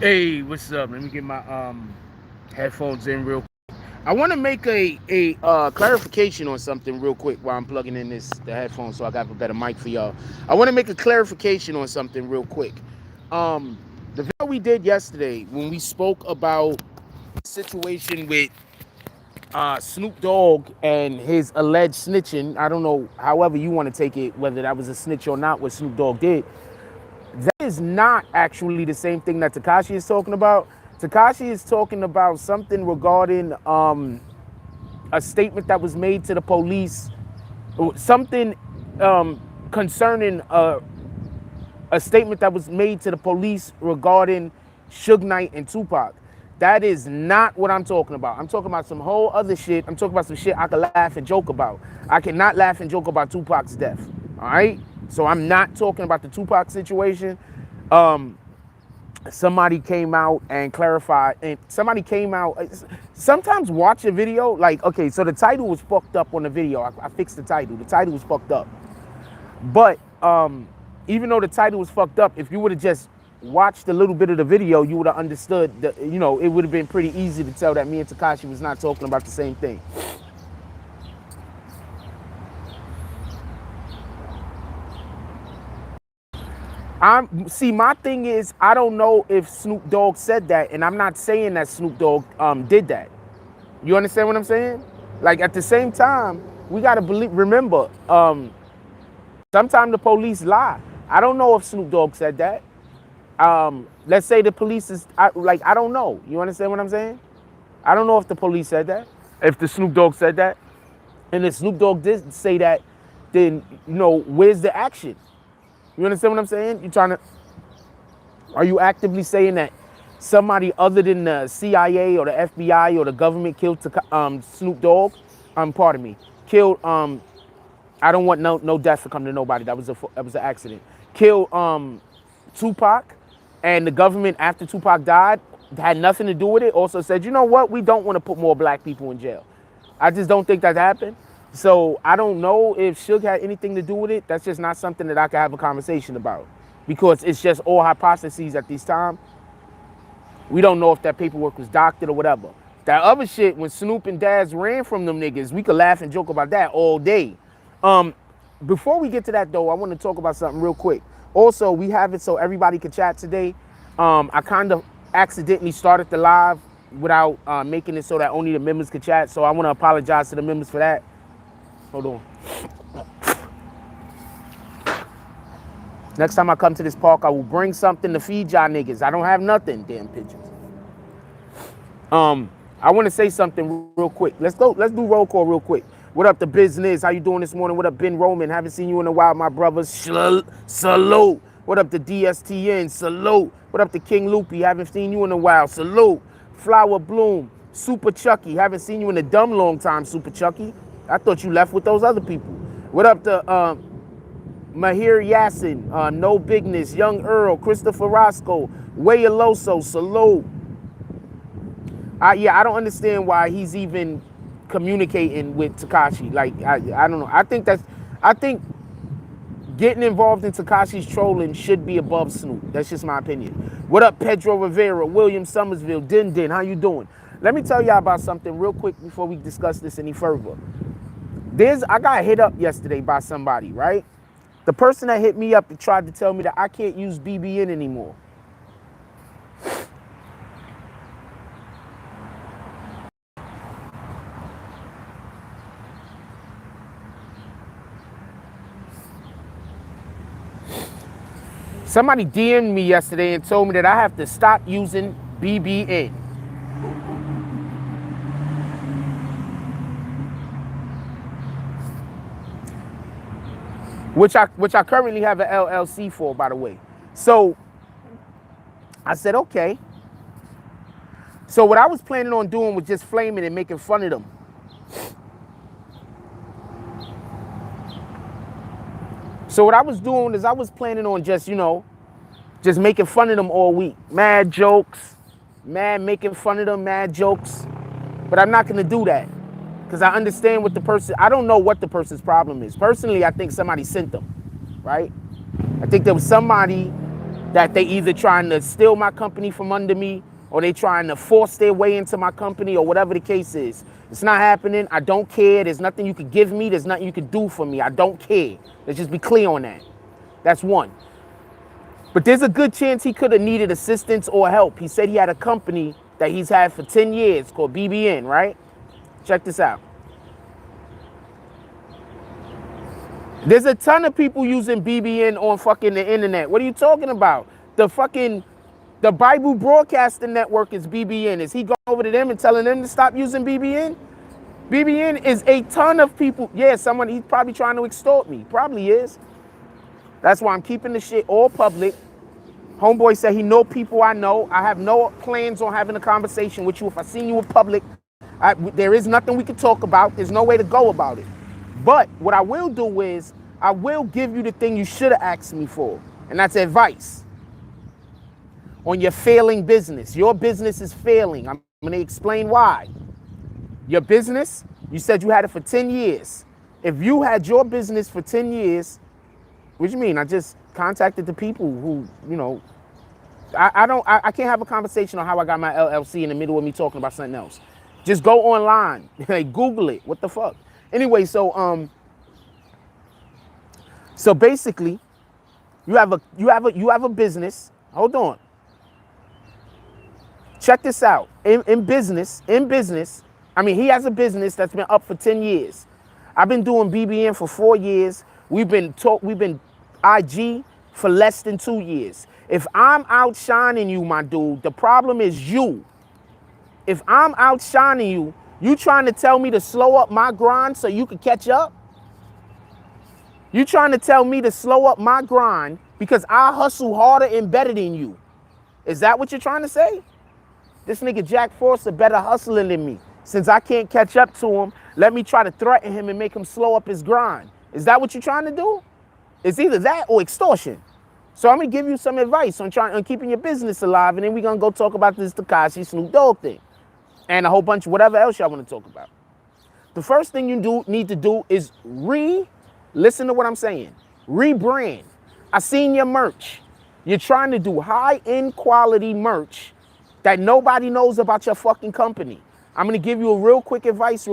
Hey, what's up? Let me get my headphones in real quick. I want to make a clarification on something real quick while I'm plugging in the headphones so I got a better mic for y'all. I want to make a clarification on something real quick. The video we did yesterday when we spoke about the situation with Snoop Dogg and his alleged snitching. I don't know, however you want to take it, whether that was a snitch or not, what Snoop Dogg did. That is not actually the same thing that Tekashi is talking about. Tekashi is talking about something regarding a statement that was made to the police, something concerning a statement that was made to the police regarding Suge Knight and Tupac. That is not what I'm talking about. I'm talking about some whole other shit. I'm talking about some shit I can laugh and joke about. I cannot laugh and joke about Tupac's death. All right? So I'm not talking about the Tupac situation. Somebody came out and clarified, and somebody came out. Sometimes watch a video, like, okay, so the title was fucked up on the video. I fixed the title. The title was fucked up. But even though the title was fucked up, if you would have just watched a little bit of the video, you would have understood that, it would have been pretty easy to tell that me and Tekashi was not talking about the same thing. See, my thing is, I don't know if Snoop Dogg said that, and I'm not saying that Snoop Dogg did that. You understand what I'm saying? Like, at the same time, we gotta remember, sometimes the police lie. I don't know if Snoop Dogg said that. Let's say the police is I don't know. You understand what I'm saying? I don't know if the police said that. If the Snoop Dogg said that, and if Snoop Dogg did say that, then where's the action? You understand what I'm saying? Are you actively saying that somebody other than the CIA or the FBI or the government killed Snoop Dogg? Pardon me, killed. I don't want no death to come to nobody. That was an accident. Killed Tupac, and the government after Tupac died had nothing to do with it. Also said, you know what? We don't want to put more black people in jail. I just don't think that happened. So I don't know if Suge had anything to do with it. That's just not something that I can have a conversation about, because it's just all hypotheses at this time. We don't know if that paperwork was doctored or whatever. That other shit, when Snoop and Daz ran from them niggas, we could laugh and joke about that all day. Before we get to that though, I want to talk about something real quick. Also, we have it so everybody can chat today. I kind of accidentally started the live without making it so that only the members could chat. So I want to apologize to the members for that. Hold on. Next time I come to this park, I will bring something to feed y'all niggas. I don't have nothing, damn pigeons. I want to say something real quick. Let's do roll call real quick. What up, the business? How you doing this morning? What up, Ben Roman? Haven't seen you in a while, my brothers. Salute. What up, the DSTN? Salute. What up, the King Loopy? Haven't seen you in a while. Salute. Flower Bloom. Super Chucky. Haven't seen you in a dumb long time, Super Chucky. I thought you left with those other people. What up to Mahir Yassin, No Bigness, Young Earl, Christopher Roscoe, Wayaloso, salute. I don't understand why he's even communicating with Tekashi. Like, I don't know. I think getting involved in Tekashi's trolling should be above Snoop. That's just my opinion. What up, Pedro Rivera, William Summersville, Din, how you doing? Let me tell y'all about something real quick before we discuss this any further. I got hit up yesterday by somebody, right? The person that hit me up tried to tell me that I can't use BBN anymore. Somebody DM'd me yesterday and told me that I have to stop using BBN. Which I currently have an LLC for, by the way. So I said, okay. So what I was planning on doing was just flaming and making fun of them. So what I was doing is I was planning on just making fun of them all week. Mad jokes, making fun of them, mad jokes. But I'm not gonna do that, because I understand I don't know what the person's problem is. Personally, I think somebody sent them, right? I think there was somebody that they either trying to steal my company from under me or they trying to force their way into my company or whatever the case is. It's not happening. I don't care. There's nothing you could give me. There's nothing you could do for me. I don't care. Let's just be clear on that. That's one. But there's a good chance he could have needed assistance or help. He said he had a company that he's had for 10 years called BBN, right? Check this out. There's a ton of people using BBN on fucking the internet. What are you talking about? The Bible Broadcasting Network is BBN. Is he going over to them and telling them to stop using BBN? BBN is a ton of people. Yeah, he's probably trying to extort me. Probably is. That's why I'm keeping the shit all public. Homeboy said he know people I know. I have no plans on having a conversation with you. If I seen you in public, there is nothing we can talk about. There's no way to go about it. But what I will do is I will give you the thing you should have asked me for. And that's advice on your failing business. Your business is failing. I'm going to explain why. Your business, you said you had it for 10 years. If you had your business for 10 years, what do you mean? I just contacted the people who, you know, I can't have a conversation on how I got my LLC in the middle of me talking about something else. Just go online, like Google it. What the fuck? Anyway, so basically, you have a business. Hold on. Check this out. In business, I mean, he has a business that's been up for 10 years. I've been doing BBN for 4 years. We've been IG for less than 2 years. If I'm outshining you, my dude, the problem is you. If I'm outshining you, you trying to tell me to slow up my grind so you can catch up? You trying to tell me to slow up my grind because I hustle harder and better than you? Is that what you're trying to say? This nigga Jack Forster better hustling than me. Since I can't catch up to him, let me try to threaten him and make him slow up his grind. Is that what you're trying to do? It's either that or extortion. So I'm gonna give you some advice on keeping your business alive, and then we're gonna go talk about this Tekashi Snoop Dogg thing. And a whole bunch of whatever else y'all want to talk about. The first thing you need to do is listen to what I'm saying. Rebrand. I seen your merch. You're trying to do high-end quality merch that nobody knows about your fucking company. I'm going to give you a real quick advice.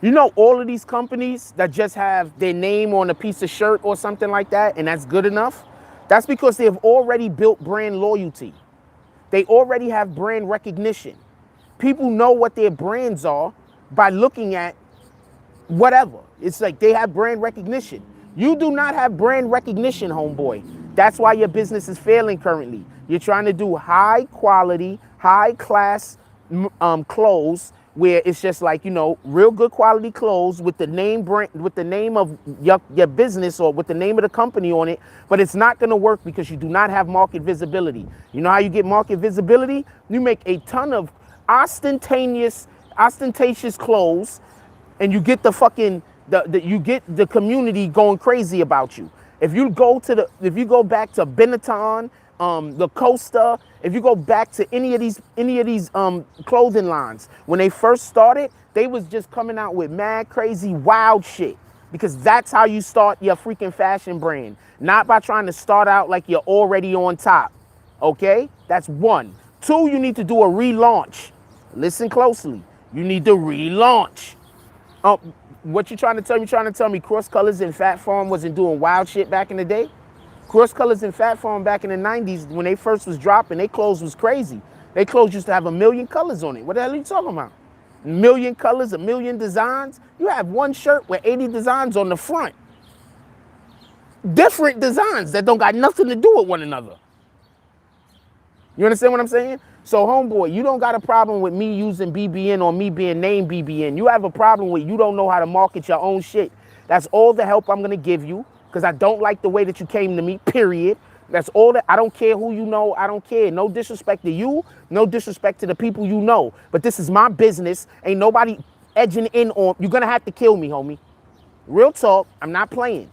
You know all of these companies that just have their name on a piece of shirt or something like that, and that's good enough? That's because they have already built brand loyalty. They already have brand recognition. People know what their brands are by looking at whatever. It's like they have brand recognition. You do not have brand recognition, homeboy. That's why your business is failing currently. You're trying to do high quality, high class clothes where it's just like, you know, real good quality clothes with the name brand, with the name of your business or with the name of the company on it, but it's not going to work because you do not have market visibility. You know how you get market visibility? You make a ton of ostentatious clothes, and you get the fucking you get the community going crazy about you. If you go back to Benetton, the Costa, if you go back to any of these clothing lines, when they first started, they was just coming out with mad crazy wild shit, because that's how you start your freaking fashion brand, not by trying to start out like you're already on top. Okay, that's one. Two, you need to do a relaunch. Listen closely. You need to relaunch. What you trying to tell me? Trying to tell me Cross Colors and Fat Farm wasn't doing wild shit back in the day? Cross Colors and Fat Farm back in the 90s, when they first was dropping, their clothes was crazy. Their clothes used to have 1 million colors on it. What the hell are you talking about? 1 million colors, 1 million designs? You have one shirt with 80 designs on the front. Different designs that don't got nothing to do with one another. You understand what I'm saying? So, homeboy, you don't got a problem with me using BBN or me being named BBN. You have a problem with you don't know how to market your own shit. That's all the help I'm going to give you, because I don't like the way that you came to me, period. That's all that. I don't care who you know. I don't care. No disrespect to you. No disrespect to the people you know. But this is my business. Ain't nobody edging in on. You're going to have to kill me, homie. Real talk. I'm not playing.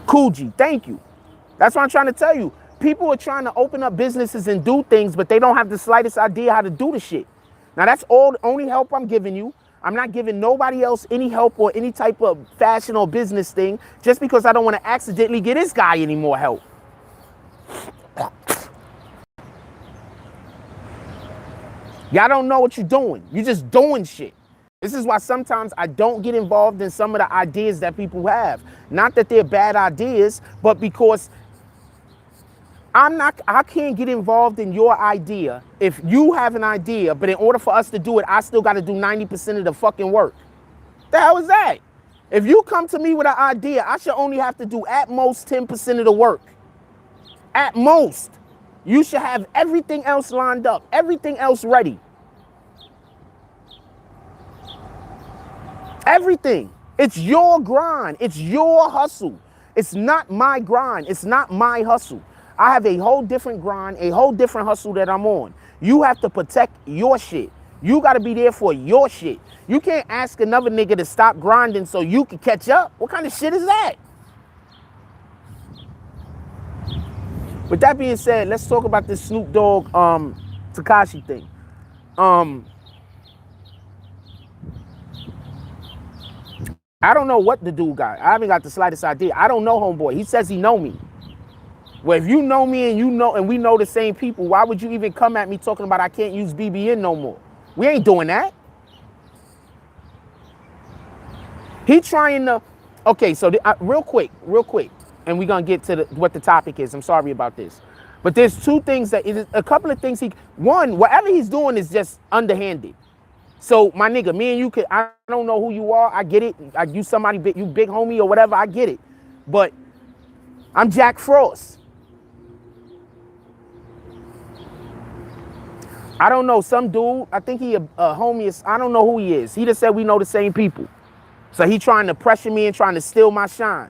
Coogee, thank you. That's what I'm trying to tell you. People are trying to open up businesses and do things, but they don't have the slightest idea how to do the shit. Now, that's all the only help I'm giving you. I'm not giving nobody else any help or any type of fashion or business thing just because I don't want to accidentally get this guy any more help. Y'all don't know what you're doing. You're just doing shit. This is why sometimes I don't get involved in some of the ideas that people have. Not that they're bad ideas, but because I can't get involved in your idea if you have an idea, but in order for us to do it, I still got to do 90% of the fucking work. The hell is that? If you come to me with an idea, I should only have to do at most 10% of the work. At most. You should have everything else lined up, everything else ready. Everything. It's your grind. It's your hustle. It's not my grind. It's not my hustle. I have a whole different grind, a whole different hustle that I'm on. You have to protect your shit. You got to be there for your shit. You can't ask another nigga to stop grinding so you can catch up. What kind of shit is that? With that being said, let's talk about this Snoop Dogg, Tekashi thing. I don't know what the dude got. I haven't got the slightest idea. I don't know homeboy. He says he know me. Well, if you know me and we know the same people, why would you even come at me talking about I can't use BBN no more? We ain't doing that. He trying to, okay, so real quick, and we're going to get to what the topic is. I'm sorry about this. But there's two things a couple of things one, whatever he's doing is just underhanded. So my nigga, me and you I don't know who you are. I get it. You somebody, you big homie or whatever. I get it. But I'm Jack Frost. I don't know, some dude, I think he a homie, I don't know who he is. He just said we know the same people. So he trying to pressure me and trying to steal my shine.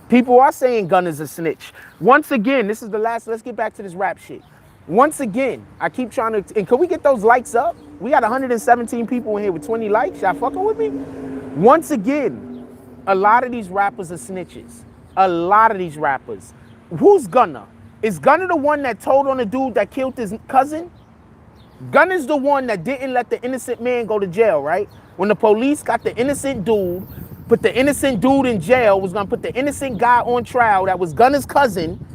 People are saying Gunna's a snitch. Once again, this is the last, let's get back to this rap shit. Once again, I keep trying to, and can we get those likes up? We got 117 people in here with 20 likes. Y'all fucking with me? Once again, a lot of these rappers are snitches. A lot of these rappers. Who's Gunna? Is Gunna the one that told on the dude that killed his cousin? Gunna's the one that didn't let the innocent man go to jail, right? When the police got the innocent dude, put the innocent dude in jail, was gonna put the innocent guy on trial that was Gunna's cousin.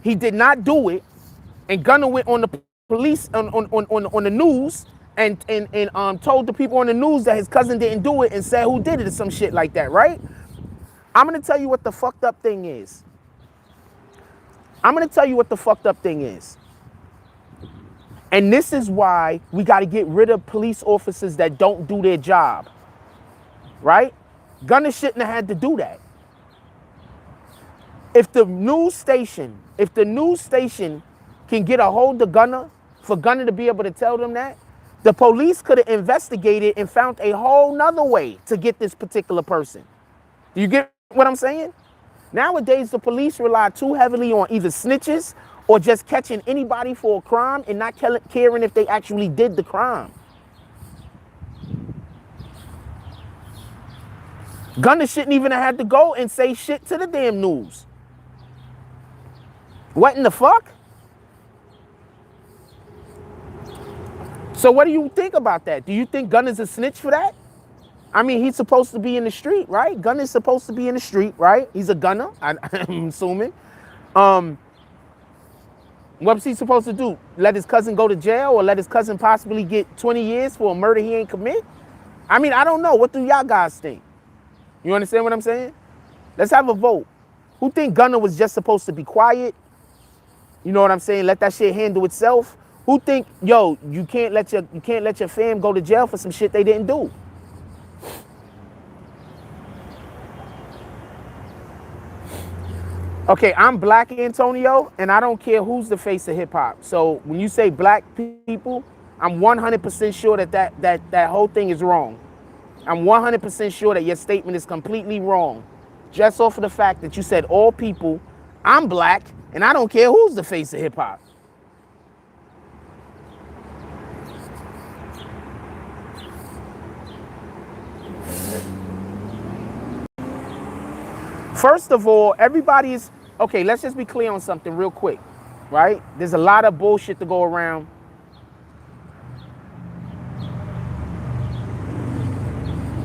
He did not do it. And Gunna went on the police, on the news and told the people on the news that his cousin didn't do it and said who did it or some shit like that, right? I'm gonna tell you what the fucked up thing is. And this is why we got to get rid of police officers that don't do their job. Right? Gunna shouldn't have had to do that. If the news station can get a hold of Gunna, for Gunna to be able to tell them that, the police could have investigated and found a whole nother way to get this particular person. Do you get what I'm saying? Nowadays, the police rely too heavily on either snitches or just catching anybody for a crime and not caring if they actually did the crime. Gunna shouldn't even have had to go and say shit to the damn news. What in the fuck? So what do you think about that? Do you think Gunna's a snitch for that? I mean, he's supposed to be in the street, right? Gunna's supposed to be in the street, right? He's a gunner, I'm assuming. What was he supposed to do? Let his cousin go to jail or let his cousin possibly get 20 years for a murder he ain't commit? I mean, I don't know. What do y'all guys think? You understand what I'm saying? Let's have a vote. Who think Gunna was just supposed to be quiet? You know what I'm saying? Let that shit handle itself. Who think, yo, you can't let your fam go to jail for some shit they didn't do? Okay, I'm black, Antonio, and I don't care who's the face of hip hop. So when you say black people, I'm 100% sure that whole thing is wrong. I'm 100% sure that your statement is completely wrong. Just off of the fact that you said all people, I'm black, and I don't care who's the face of hip hop. First of all, everybody's, okay, let's just be clear on something real quick, right? There's a lot of bullshit to go around.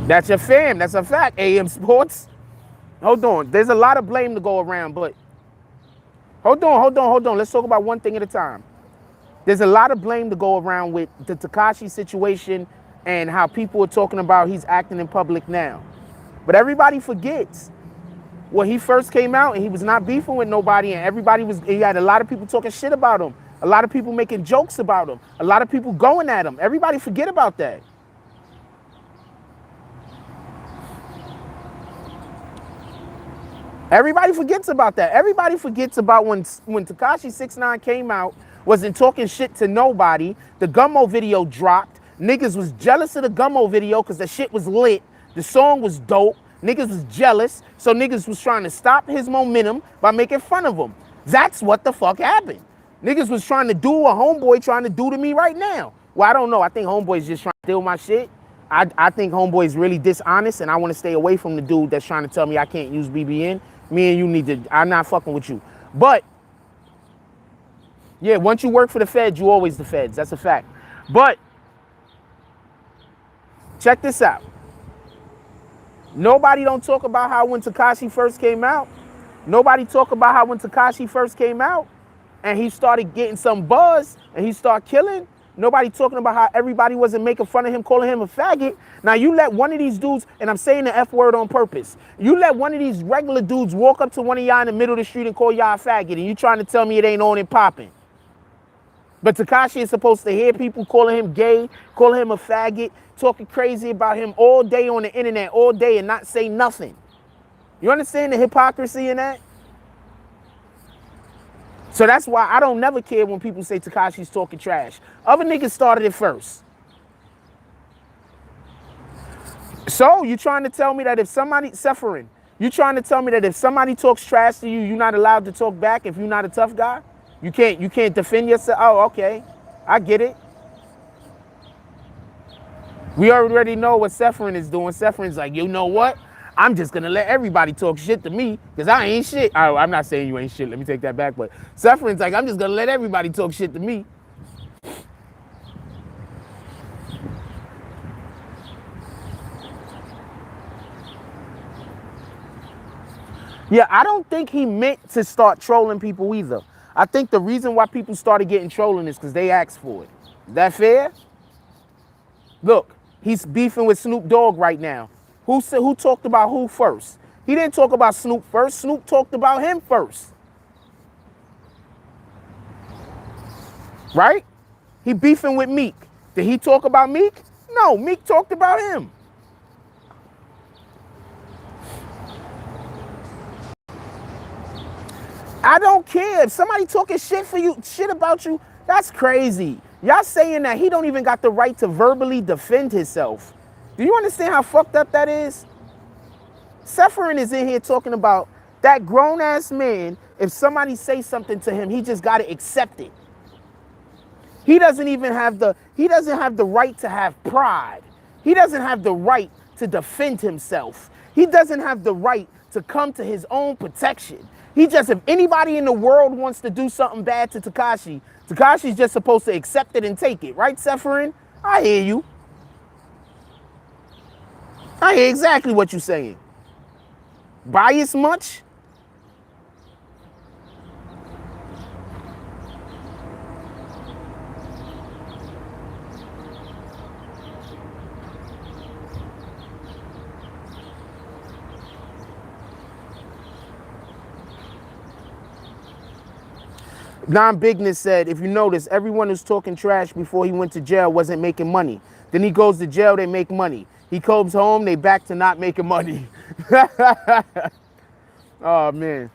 That's your fam. That's a fact. AM Sports. Hold on. There's a lot of blame to go around, but hold on. Let's talk about one thing at a time. There's a lot of blame to go around with the Tekashi situation and how people are talking about he's acting in public now. But everybody forgets when he first came out and he was not beefing with nobody, and he had a lot of people talking shit about him. A lot of people making jokes about him. A lot of people going at him. Everybody forget about that. Everybody forgets about that. Everybody forgets about when Tekashi 6ix9ine came out, wasn't talking shit to nobody. The Gummo video dropped. Niggas was jealous of the Gummo video because the shit was lit. The song was dope. Niggas was jealous. So niggas was trying to stop his momentum by making fun of him. That's what the fuck happened. Niggas was trying to do what Homeboy trying to do to me right now. Well, I don't know. I think Homeboy's just trying to steal my shit. I think Homeboy's really dishonest, and I want to stay away from the dude that's trying to tell me I can't use BBN. Me and you need to, I'm not fucking with you. But, yeah, once you work for the feds, you always the feds. That's a fact. But, check this out. Nobody don't talk about how when Tekashi first came out, and he started getting some buzz, and he started killing, nobody talking about how everybody wasn't making fun of him, calling him a faggot. Now you let one of these dudes, and I'm saying the F word on purpose, you let one of these regular dudes walk up to one of y'all in the middle of the street and call y'all a faggot, and you trying to tell me it ain't on and popping. But Tekashi is supposed to hear people calling him gay, calling him a faggot, talking crazy about him all day on the internet, all day, and not say nothing. You understand the hypocrisy in that? So that's why I don't never care when people say Tekashi's talking trash. Other niggas started it first. So you trying to tell me that if somebody suffering, you trying to tell me that if somebody talks trash to you, you're not allowed to talk back if you're not a tough guy? You can't defend yourself? Oh, okay. I get it. We already know what Sephirin is doing. Sepherin's like, you know what? I'm just going to let everybody talk shit to me because I ain't shit. I'm not saying you ain't shit. Let me take that back. But Sepherin's like, I'm just going to let everybody talk shit to me. Yeah, I don't think he meant to start trolling people either. I think the reason why people started getting trolling is because they asked for it. Is that fair? Look, he's beefing with Snoop Dogg right now. Who talked about who first? He didn't talk about Snoop first. Snoop talked about him first. Right? He beefing with Meek. Did he talk about Meek? No, Meek talked about him. I don't care. If somebody talking shit about you, that's crazy. Y'all saying that he don't even got the right to verbally defend himself. Do you understand how fucked up that is? Sephirin is in here talking about that grown-ass man, if somebody say something to him, he just got to accept it. He doesn't have the right to have pride. He doesn't have the right to defend himself. He doesn't have the right to come to his own protection. If anybody in the world wants to do something bad to Tekashi, Tekashi's just supposed to accept it and take it. Right, Sephirin? I hear you. I hear exactly what you're saying. Bias much? Non-Bigness said, if you notice, everyone who's talking trash before he went to jail wasn't making money. Then he goes to jail, they make money. He comes home, they back to not making money. Oh, man.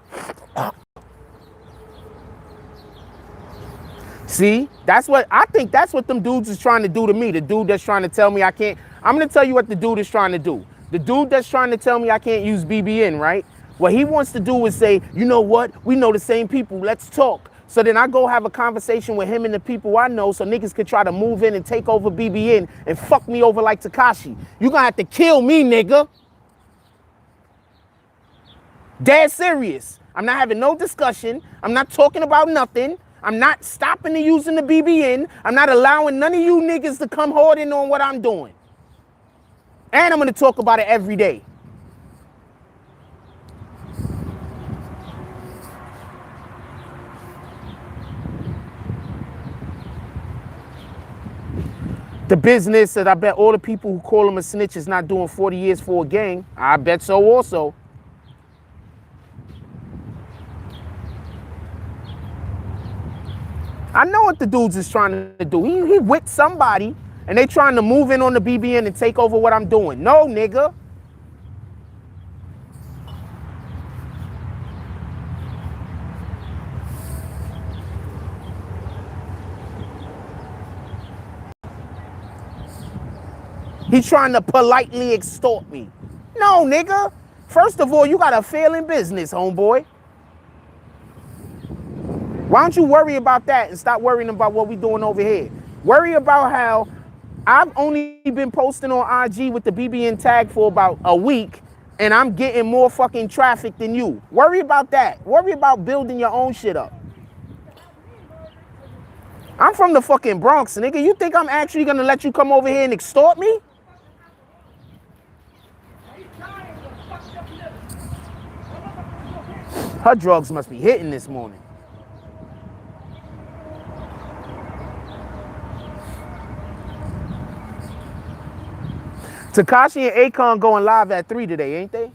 See, I think that's what them dudes is trying to do to me. The dude that's trying to tell me I can't. I'm going to tell you what the dude is trying to do. The dude that's trying to tell me I can't use BBN, right? What he wants to do is say, you know what? We know the same people. Let's talk. So then I go have a conversation with him and the people I know so niggas could try to move in and take over BBN and fuck me over like Tekashi. You gonna have to kill me, nigga. Dead serious. I'm not having no discussion. I'm not talking about nothing. I'm not stopping the using the BBN. I'm not allowing none of you niggas to come hoarding on what I'm doing. And I'm going to talk about it every day. The business that I bet all the people who call him a snitch is not doing 40 years for a gang. I bet so also. I know what the dudes is trying to do. He with somebody and they trying to move in on the BBN and take over what I'm doing. No, nigga. He's trying to politely extort me. No, nigga. First of all, you got a failing business, homeboy. Why don't you worry about that and stop worrying about what we doing over here? Worry about how I've only been posting on IG with the BBN tag for about a week and I'm getting more fucking traffic than you. Worry about that. Worry about building your own shit up. I'm from the fucking Bronx, nigga. You think I'm actually gonna let you come over here and extort me? Her drugs must be hitting this morning. Tekashi and Akon going live at 3 today, ain't they?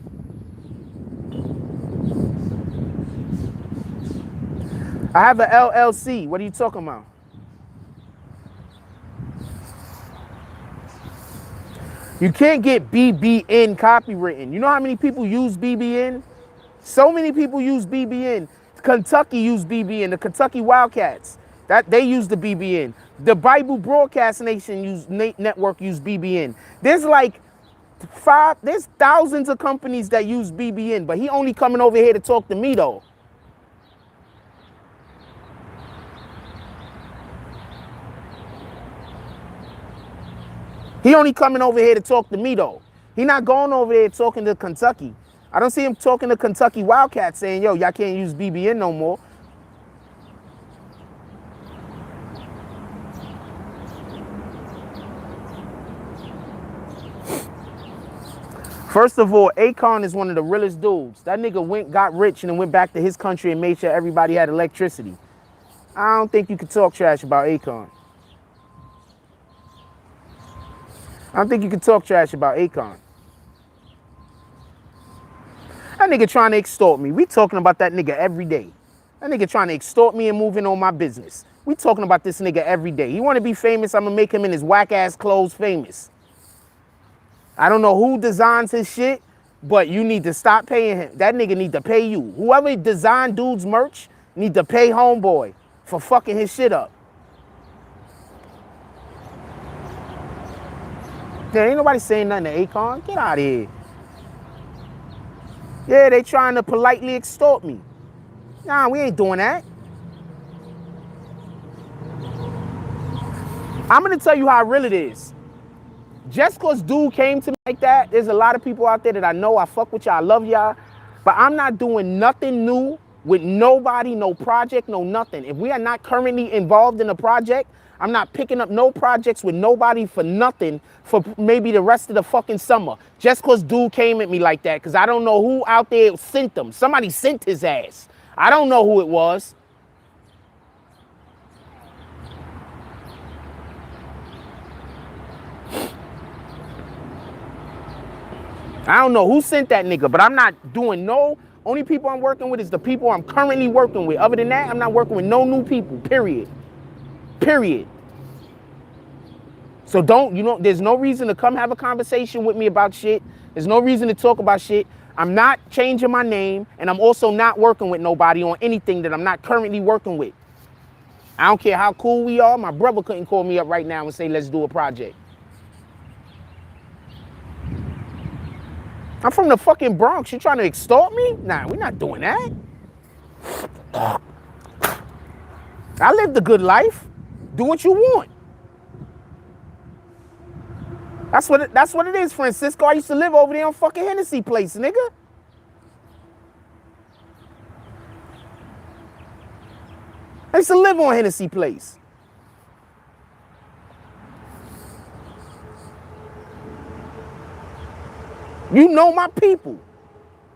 I have an LLC. What are you talking about? You can't get BBN copywritten. You know how many people use BBN? So many people use BBN. Kentucky used BBN. The Kentucky Wildcats, that they use the BBN. The Bible Broadcast Nation network use BBN. There's like there's thousands of companies that use BBN, but he only coming over here to talk to me though. He only coming over here to talk to me though. He not going over there talking to Kentucky. I don't see him talking to Kentucky Wildcats saying, yo, y'all can't use BBN no more. First of all, Akon is one of the realest dudes. That nigga got rich and then went back to his country and made sure everybody had electricity. I don't think you can talk trash about Akon. I don't think you can talk trash about Akon. That nigga trying to extort me. We talking about that nigga every day. That nigga trying to extort me and moving on my business. We talking about this nigga every day. He want to be famous, I'm going to make him in his whack-ass clothes famous. I don't know who designs his shit, but you need to stop paying him. That nigga need to pay you. Whoever designed dude's merch need to pay homeboy for fucking his shit up. There ain't nobody saying nothing to Akon. Get out of here. Yeah, they trying to politely extort me. Nah, we ain't doing that. I'm going to tell you how real it is. Just because dude came to me like that, there's a lot of people out there that I know, I fuck with y'all, I love y'all, but I'm not doing nothing new with nobody, no project, no nothing. If we are not currently involved in a project, I'm not picking up no projects with nobody for nothing for maybe the rest of the fucking summer. Just because dude came at me like that, because I don't know who out there sent them. Somebody sent his ass. I don't know who it was. I don't know who sent that nigga, but I'm not doing no. Only people I'm working with is the people I'm currently working with. Other than that, I'm not working with no new people, period. Period. So there's no reason to come have a conversation with me about shit. There's no reason to talk about shit. I'm not changing my name, and I'm also not working with nobody on anything that I'm not currently working with. I don't care how cool we are. My brother couldn't call me up right now and say, let's do a project. I'm from the fucking Bronx. You trying to extort me? Nah, we're not doing that. I lived a good life. Do what you want. That's what it is, Francisco. I used to live over there on fucking Hennessy Place, nigga. I used to live on Hennessy Place. You know my people.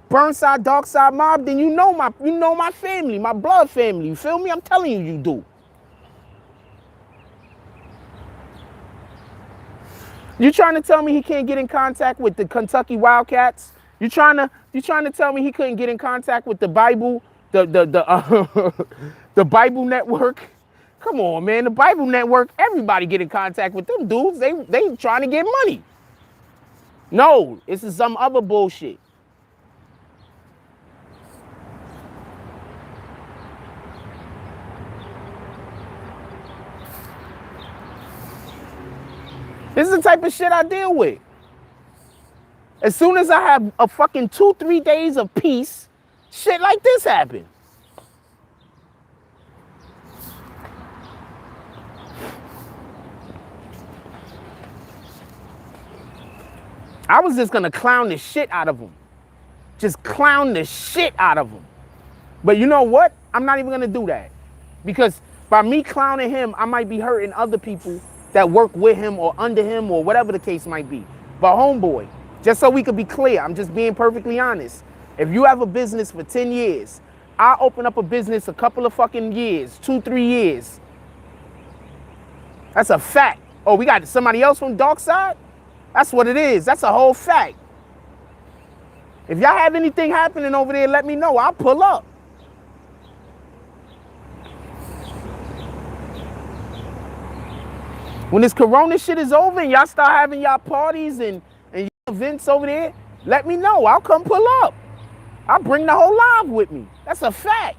Burnside, dark side mob, then you know my family, my blood family. You feel me? I'm telling you, you do. You trying to tell me he can't get in contact with the Kentucky Wildcats? You trying to tell me he couldn't get in contact with the Bible, the Bible Network? Come on, man, the Bible Network. Everybody get in contact with them dudes. They trying to get money. No, this is some other bullshit. This is the type of shit I deal with. As soon as I have a fucking 2-3 days of peace, shit like this happen. I was just gonna clown the shit out of him. Just clown the shit out of him. But you know what? I'm not even gonna do that. Because by me clowning him, I might be hurting other people that work with him or under him or whatever the case might be. But homeboy, just so we could be clear, I'm just being perfectly honest. If you have a business for 10 years, I open up a business a couple of fucking years, 2-3 years. That's a fact. Oh, we got somebody else from Dark Side? That's what it is. That's a whole fact. If y'all have anything happening over there, let me know. I'll pull up. When this corona shit is over and y'all start having y'all parties and events over there, let me know. I'll come pull up. I'll bring the whole live with me. That's a fact.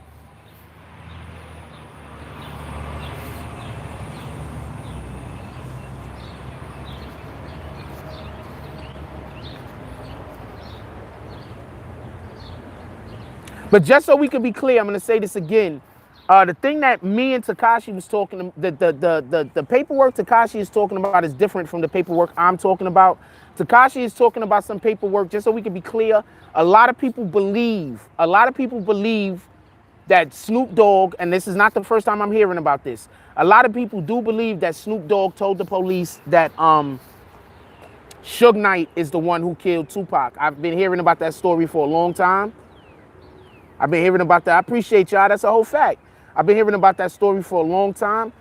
But just so we can be clear, I'm going to say this again. The thing that me and Tekashi was talking, the paperwork Tekashi is talking about is different from the paperwork I'm talking about. Tekashi is talking about some paperwork, just so we can be clear. A lot of people believe that Snoop Dogg, and this is not the first time I'm hearing about this, a lot of people do believe that Snoop Dogg told the police that Suge Knight is the one who killed Tupac. I've been hearing about that story for a long time. I've been hearing about that. I appreciate y'all. That's a whole fact. I've been hearing about that story for a long time.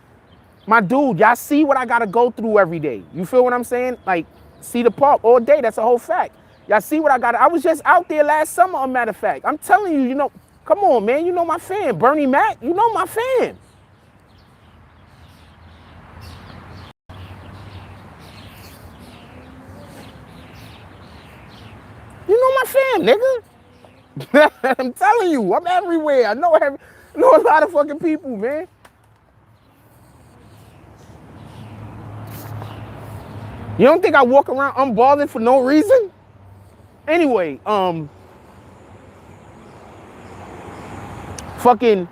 My dude, y'all see what I got to go through every day. You feel what I'm saying? Like, see the park all day. That's a whole fact. Y'all see what I got. I was just out there last summer, a matter of fact. I'm telling you, you know, come on, man. You know my fan. Bernie Mac, you know my fan. You know my fan, nigga. I'm telling you, I'm everywhere. I know a lot of fucking people, man. You don't think I walk around unbothered for no reason? Anyway, fucking,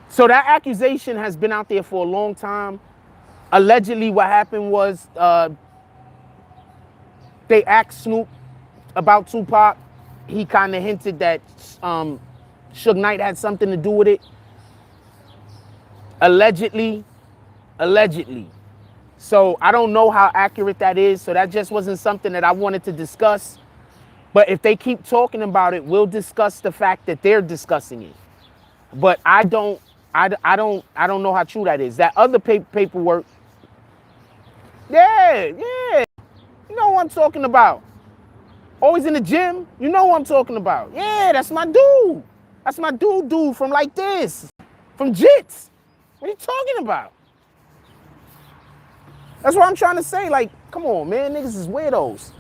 so that accusation has been out there for a long time. Allegedly, what happened was they asked Snoop about Tupac. He kind of hinted that Suge Knight had something to do with it. Allegedly. So I don't know how accurate that is. So that just wasn't something that I wanted to discuss. But if they keep talking about it, we'll discuss the fact that they're discussing it. But I don't know how true that is. That other paperwork. Yeah. You know what I'm talking about. Always in the gym, you know what I'm talking about. Yeah, that's my dude. That's my dude from like this. From Jits. What are you talking about? That's what I'm trying to say. Like, come on, man. Niggas is weirdos.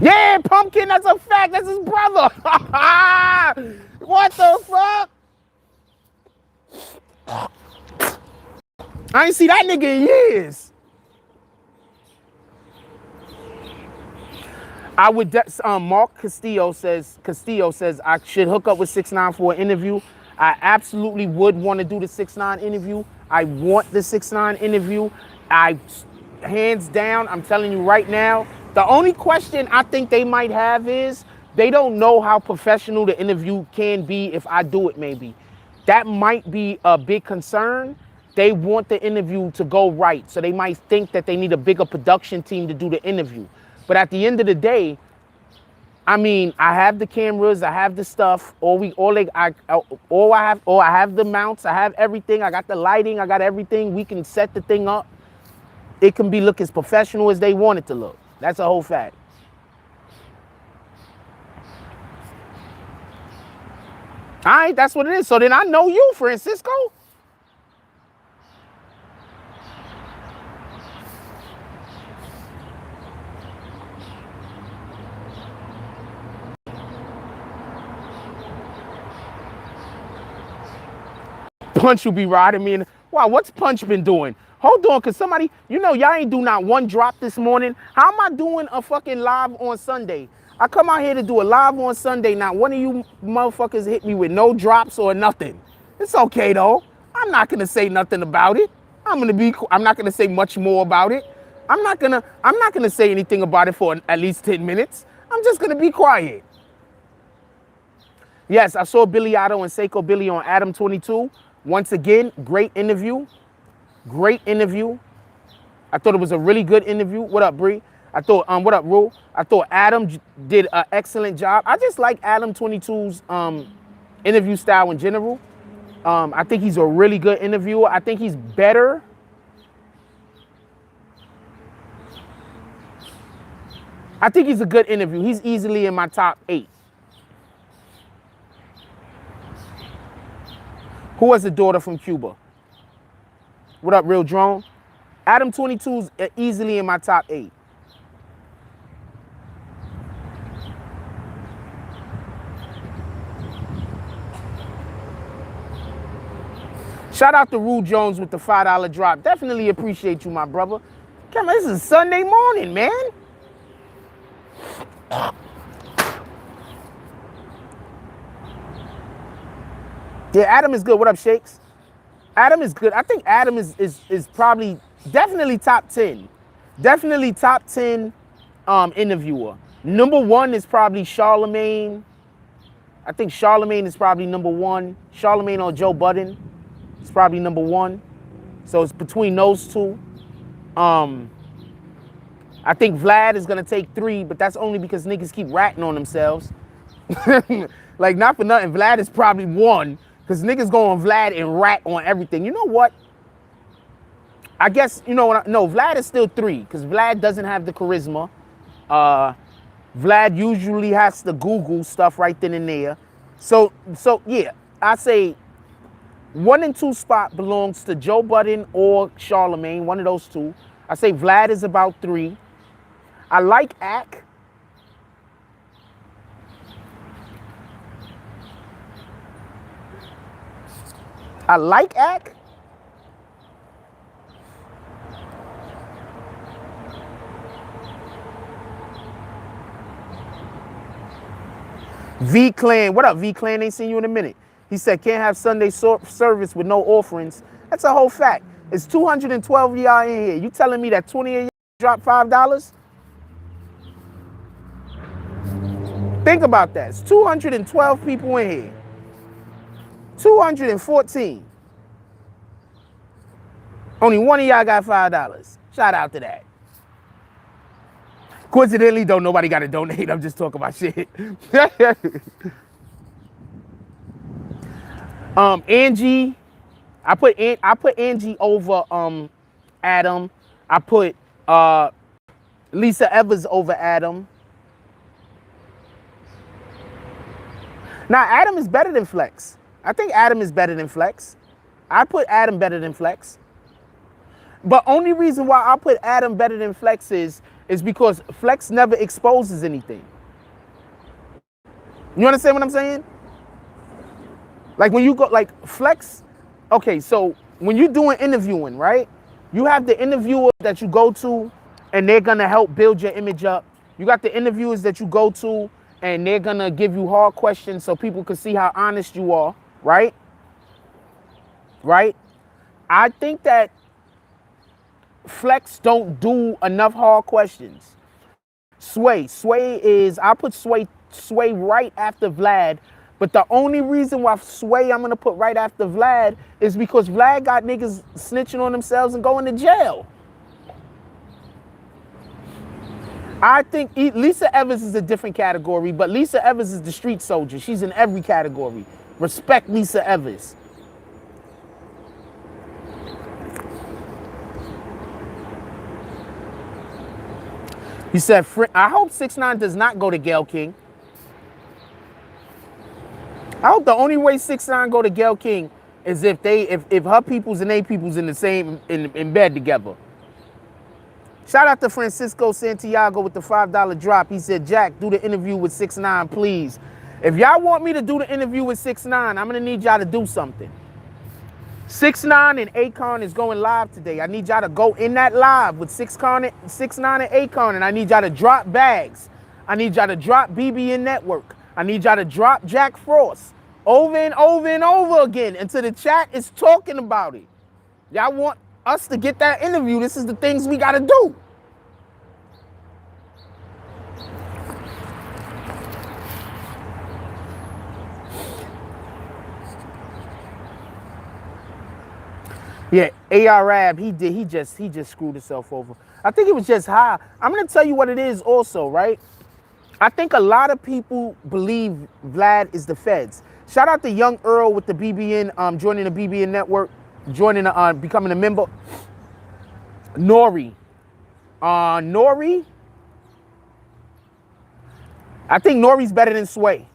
Yeah, Pumpkin, that's a fact. That's his brother. What the fuck? I ain't see that nigga in years. I would, Mark Castillo says I should hook up with 6ix9ine for an interview. I absolutely would want to do the 6ix9ine interview. I want the 6ix9ine interview. Hands down, I'm telling you right now, the only question I think they might have is they don't know how professional the interview can be if I do it maybe. That might be a big concern. they want the interview to go right. So they might think that they need a bigger production team to do the interview. But at the end of the day, I mean, I have the cameras, I have the stuff, I have the mounts, I have everything, I got the lighting, I got everything. We can set the thing up. It can be look as professional as they want it to look. That's a whole fact. All right, that's what it is. So then I know you, Francisco. Punch will be riding me. Wow, what's Punch been doing? Hold on, because somebody, y'all ain't do not one drop this morning. How am I doing a fucking live on Sunday? I come out here to do a live on Sunday. Now, one of you motherfuckers hit me with no drops or nothing. It's okay, though. I'm not going to say nothing about it. I'm not going to say much more about it. I'm not going to say anything about it for at least 10 minutes. I'm just going to be quiet. Yes, I saw Billy Otto and Seiko Billy on Adam 22. Once again, great interview. Great interview. I thought it was a really good interview. What up, Bree? What up, Rue? I thought Adam did an excellent job. I just like Adam 22's interview style in general. I think he's a really good interviewer. I think he's better. I think he's a good interview. He's easily in my top 8. Who was the daughter from Cuba? What up, Real Drone? Adam 22's easily in my top 8. Shout out to Rue Jones with the $5 drop. Definitely appreciate you, my brother. Come on, this is Sunday morning, man. Yeah, Adam is good. What up, Shakes? Adam is good. I think Adam is probably definitely top 10. Definitely top 10 interviewer. Number 1 is probably Charlemagne. I think Charlemagne is probably number 1. Charlemagne or Joe Budden is probably number 1. So it's between those two. I think Vlad is gonna take 3, but that's only because niggas keep ratting on themselves. Like, not for nothing, Vlad is probably 1. Because niggas go on Vlad and rat on everything. You know what? I guess, no, Vlad is still 3. Because Vlad doesn't have the charisma. Vlad usually has to Google stuff right then and there. So yeah, I say 1 and 2 spot belongs to Joe Budden or Charlemagne. One of those two. I say Vlad is about 3. I like Ack. I like Ack. V-Clan, what up, V-Clan? Ain't seen you in a minute. He said, can't have Sunday service with no offerings. That's a whole fact. It's 212 of y'all in here. You telling me that 20 of y'all dropped $5? Think about that. It's 212 people in here. 214. Only one of y'all got $5. Shout out to that. Coincidentally, though, nobody got to donate. I'm just talking about shit. Angie, I put Angie over Adam. I put Lisa Evers over Adam. Now, Adam is better than Flex. I think Adam is better than Flex. I put Adam better than Flex. But only reason why I put Adam better than Flex is because Flex never exposes anything. You understand what I'm saying? Like when you go, like Flex, okay, so when you're doing interviewing, right? You have the interviewer that you go to and they're gonna help build your image up. You got the interviewers that you go to and they're gonna give you hard questions so people can see how honest you are, right? Right? I think that Flex don't do enough hard questions. Sway is, I put Sway right after Vlad But the only reason why Sway I'm gonna put right after Vlad is because Vlad got niggas snitching on themselves and going to jail. I think Lisa Evans is a different category, but Lisa Evans is the street soldier. She's in every category. Respect Lisa Evans. He said, I hope 6ix9ine does not go to Gayle King. I hope the only way 6ix9ine go to Gayle King is if her peoples and they peoples in the same in bed together. Shout out to Francisco Santiago with the $5 drop. He said, Jack, do the interview with 6ix9ine, please. If y'all want me to do the interview with 6ix9ine, I'm gonna need y'all to do something. 6ix9ine and Akon is going live today. I need y'all to go in that live with 6ix9ine and Akon, and I need y'all to drop bags. I need y'all to drop BBNNETWORK. I need y'all to drop Jack Frost over and over and over again until the chat is talking about it. Y'all want us to get that interview. This is the things we gotta do. Yeah, Arab, he just screwed himself over. I think it was just high. I'm gonna tell you what it is also, right? I think a lot of people believe Vlad is the feds. Shout out to Young Earl with the BBN, joining the BBN network, becoming a member. Nori. Nori? I think Nori's better than Sway.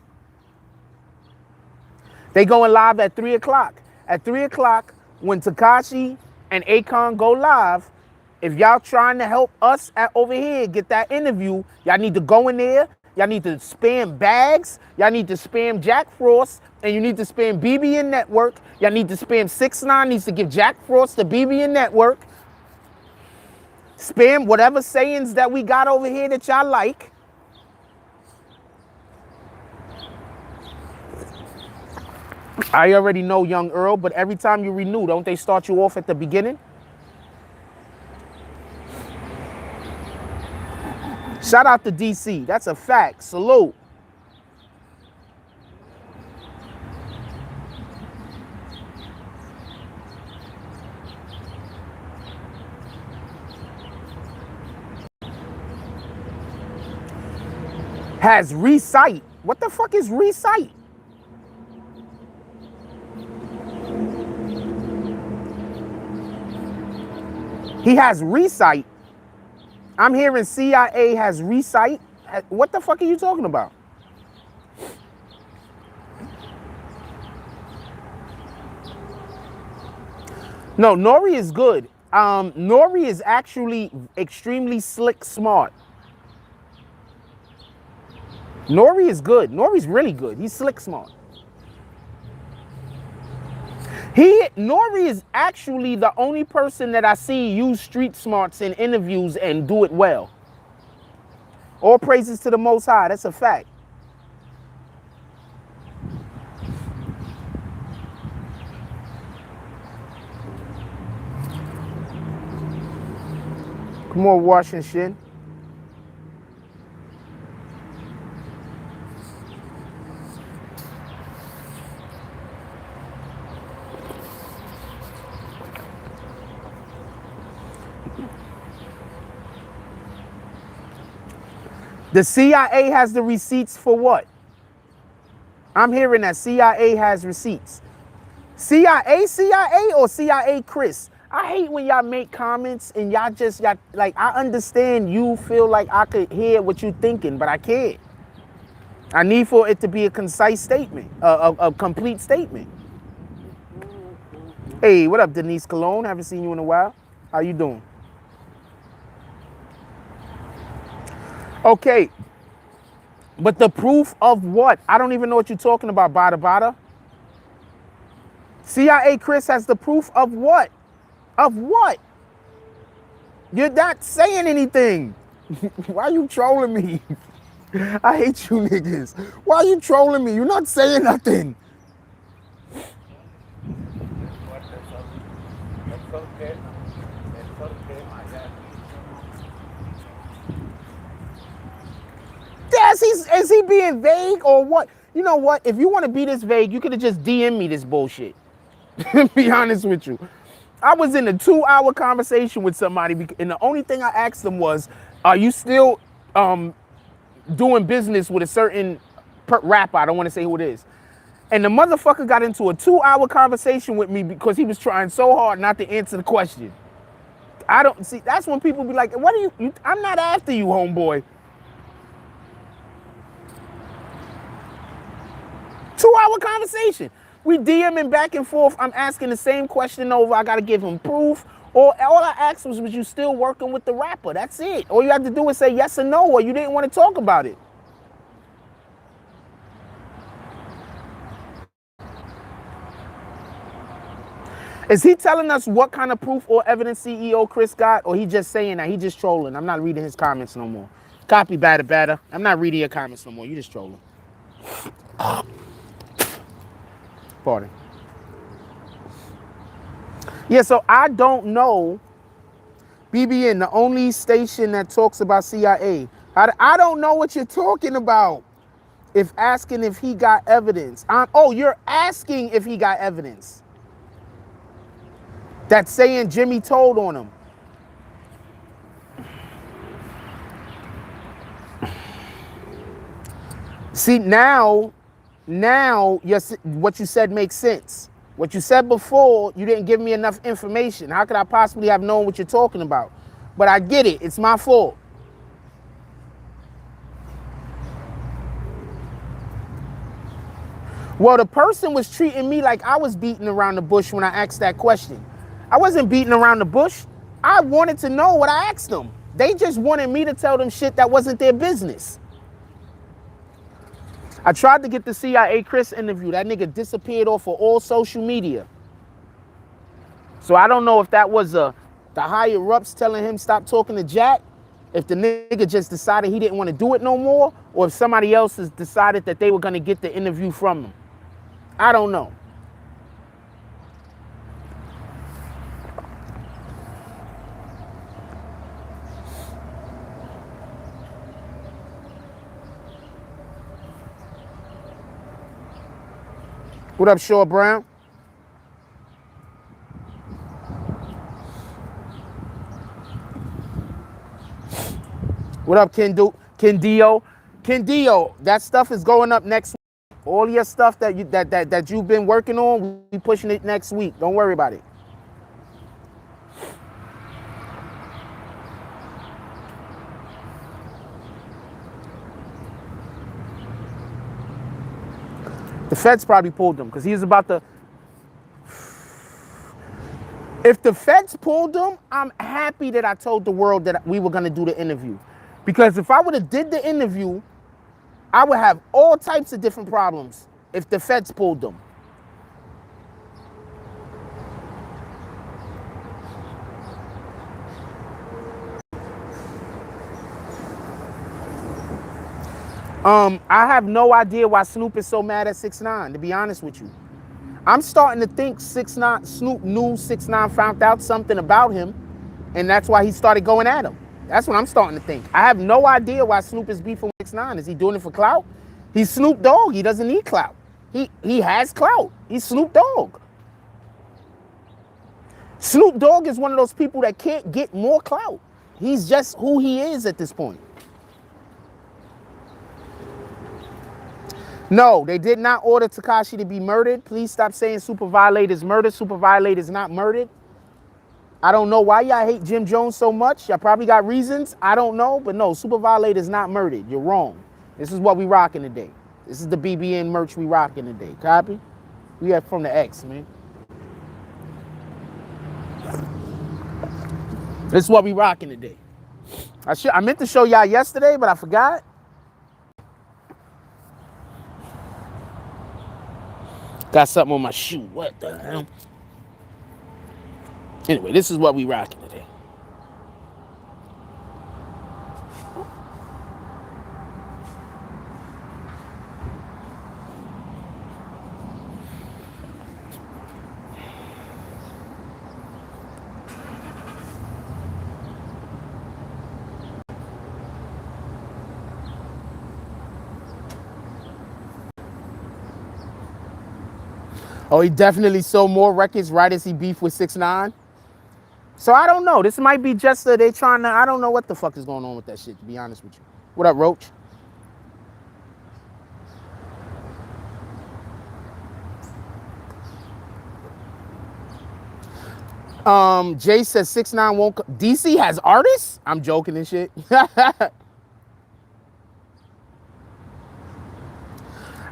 They going live at 3 o'clock. At 3 o'clock, when Tekashi and Akon go live, if y'all trying to help us over here get that interview, y'all need to go in there. Y'all need to spam bags. Y'all need to spam Jack Frost. And you need to spam BBNNETWORK. Y'all need to spam 6ix9ine needs to give Jack Frost the BBNNETWORK. Spam whatever sayings that we got over here that y'all like. I already know Young Earl, but every time you renew, don't they start you off at the beginning? Shout out to DC. That's a fact. Salute. Has recite. What the fuck is recite? He has recite. I'm hearing CIA has recite. What the fuck are you talking about? No, Nori is good. Nori is actually extremely slick smart. Nori is good. Nori's really good. He's slick smart. Nori is actually the only person that I see use street smarts in interviews and do it well. All praises to the Most High. That's a fact. Come on, Washington. The CIA has the receipts for what? I'm hearing that CIA has receipts. CIA or CIA Chris? I hate when y'all make comments and y'all like, I understand you feel like I could hear what you thinking, but I can't. I need for it to be a concise statement, a complete statement. Hey, what up, Denise Cologne? Haven't seen you in a while. How you doing? Okay, but the proof of what? I don't even know what you're talking about, Bada Bada. CIA Chris has the proof of what? Of what? You're not saying anything. Why are you trolling me? I hate you niggas. Why are you trolling me? You're not saying nothing. Yes, is he being vague or what? You know what? If you want to be this vague, you could have just DM me this bullshit. Be honest with you. I was in a 2-hour conversation with somebody, and the only thing I asked them was, are you still doing business with a certain rapper? I don't want to say who it is. And the motherfucker got into a 2-hour conversation with me because he was trying so hard not to answer the question. I don't see. That's when people be like, "What are you? I'm not after you, homeboy." 2-hour conversation. We DMing back and forth. I'm asking the same question over. I gotta give him proof. Or all I asked was you still working with the rapper? That's it. All you have to do is say yes or no, or you didn't want to talk about it. Is he telling us what kind of proof or evidence CEO Chris got, or he just saying that? He just trolling. I'm not reading his comments no more. Copy batter. I'm not reading your comments no more. You just trolling. Pardon. Yeah, so I don't know. BBN, the only station that talks about CIA. I don't know what you're talking about. If asking if he got evidence. Oh, you're asking if he got evidence. That's saying Jimmy told on him. See, now what you said makes sense. What you said before, you didn't give me enough information. How could I possibly have known what you're talking about? But I get it. It's my fault. Well, the person was treating me like I was beating around the bush when I asked that question. I wasn't beating around the bush. I wanted to know what I asked them. They just wanted me to tell them shit that wasn't their business. I tried to get the CIA Chris interview. That nigga disappeared off of all social media. So I don't know if that was the higher ups telling him stop talking to Jack, if the nigga just decided he didn't want to do it no more, or if somebody else has decided that they were going to get the interview from him. I don't know. What up, Shaw Brown? What up, Kendio? Kendio, that stuff is going up next week. All your stuff that you've been working on, we pushing it next week. Don't worry about it. The feds probably pulled him because he was about to. If the feds pulled him, I'm happy that I told the world that we were going to do the interview. Because if I would have did the interview, I would have all types of different problems if the feds pulled them. I have no idea why Snoop is so mad at 6ix9ine, to be honest with you. I'm starting to think Snoop knew 6ix9ine found out something about him, and that's why he started going at him. That's what I'm starting to think. I have no idea why Snoop is beefing with 6ix9ine. Is he doing it for clout? He's Snoop Dogg. He doesn't need clout. He has clout. He's Snoop Dogg. Snoop Dogg is one of those people that can't get more clout. He's just who he is at this point. No, they did not order Tekashi to be murdered. Please stop saying Super Violate is murdered. Super Violate is not murdered. I don't know why y'all hate Jim Jones so much. Y'all probably got reasons. I don't know. But no, Super Violate is not murdered. You're wrong. This is what we rocking today. This is the BBN merch we rocking today. Copy? We have from the X, man. This is what we rocking today. I meant to show y'all yesterday, but I forgot. Got something on my shoe. What the hell? Anyway, this is what we rocking today. Oh, he definitely sold more records right as he beefed with 6ix9ine. So I don't know. This might be just they trying to. I don't know what the fuck is going on with that shit. To be honest with you. What up, Roach? Jay says 6ix9ine won't. DC has artists. I'm joking and shit.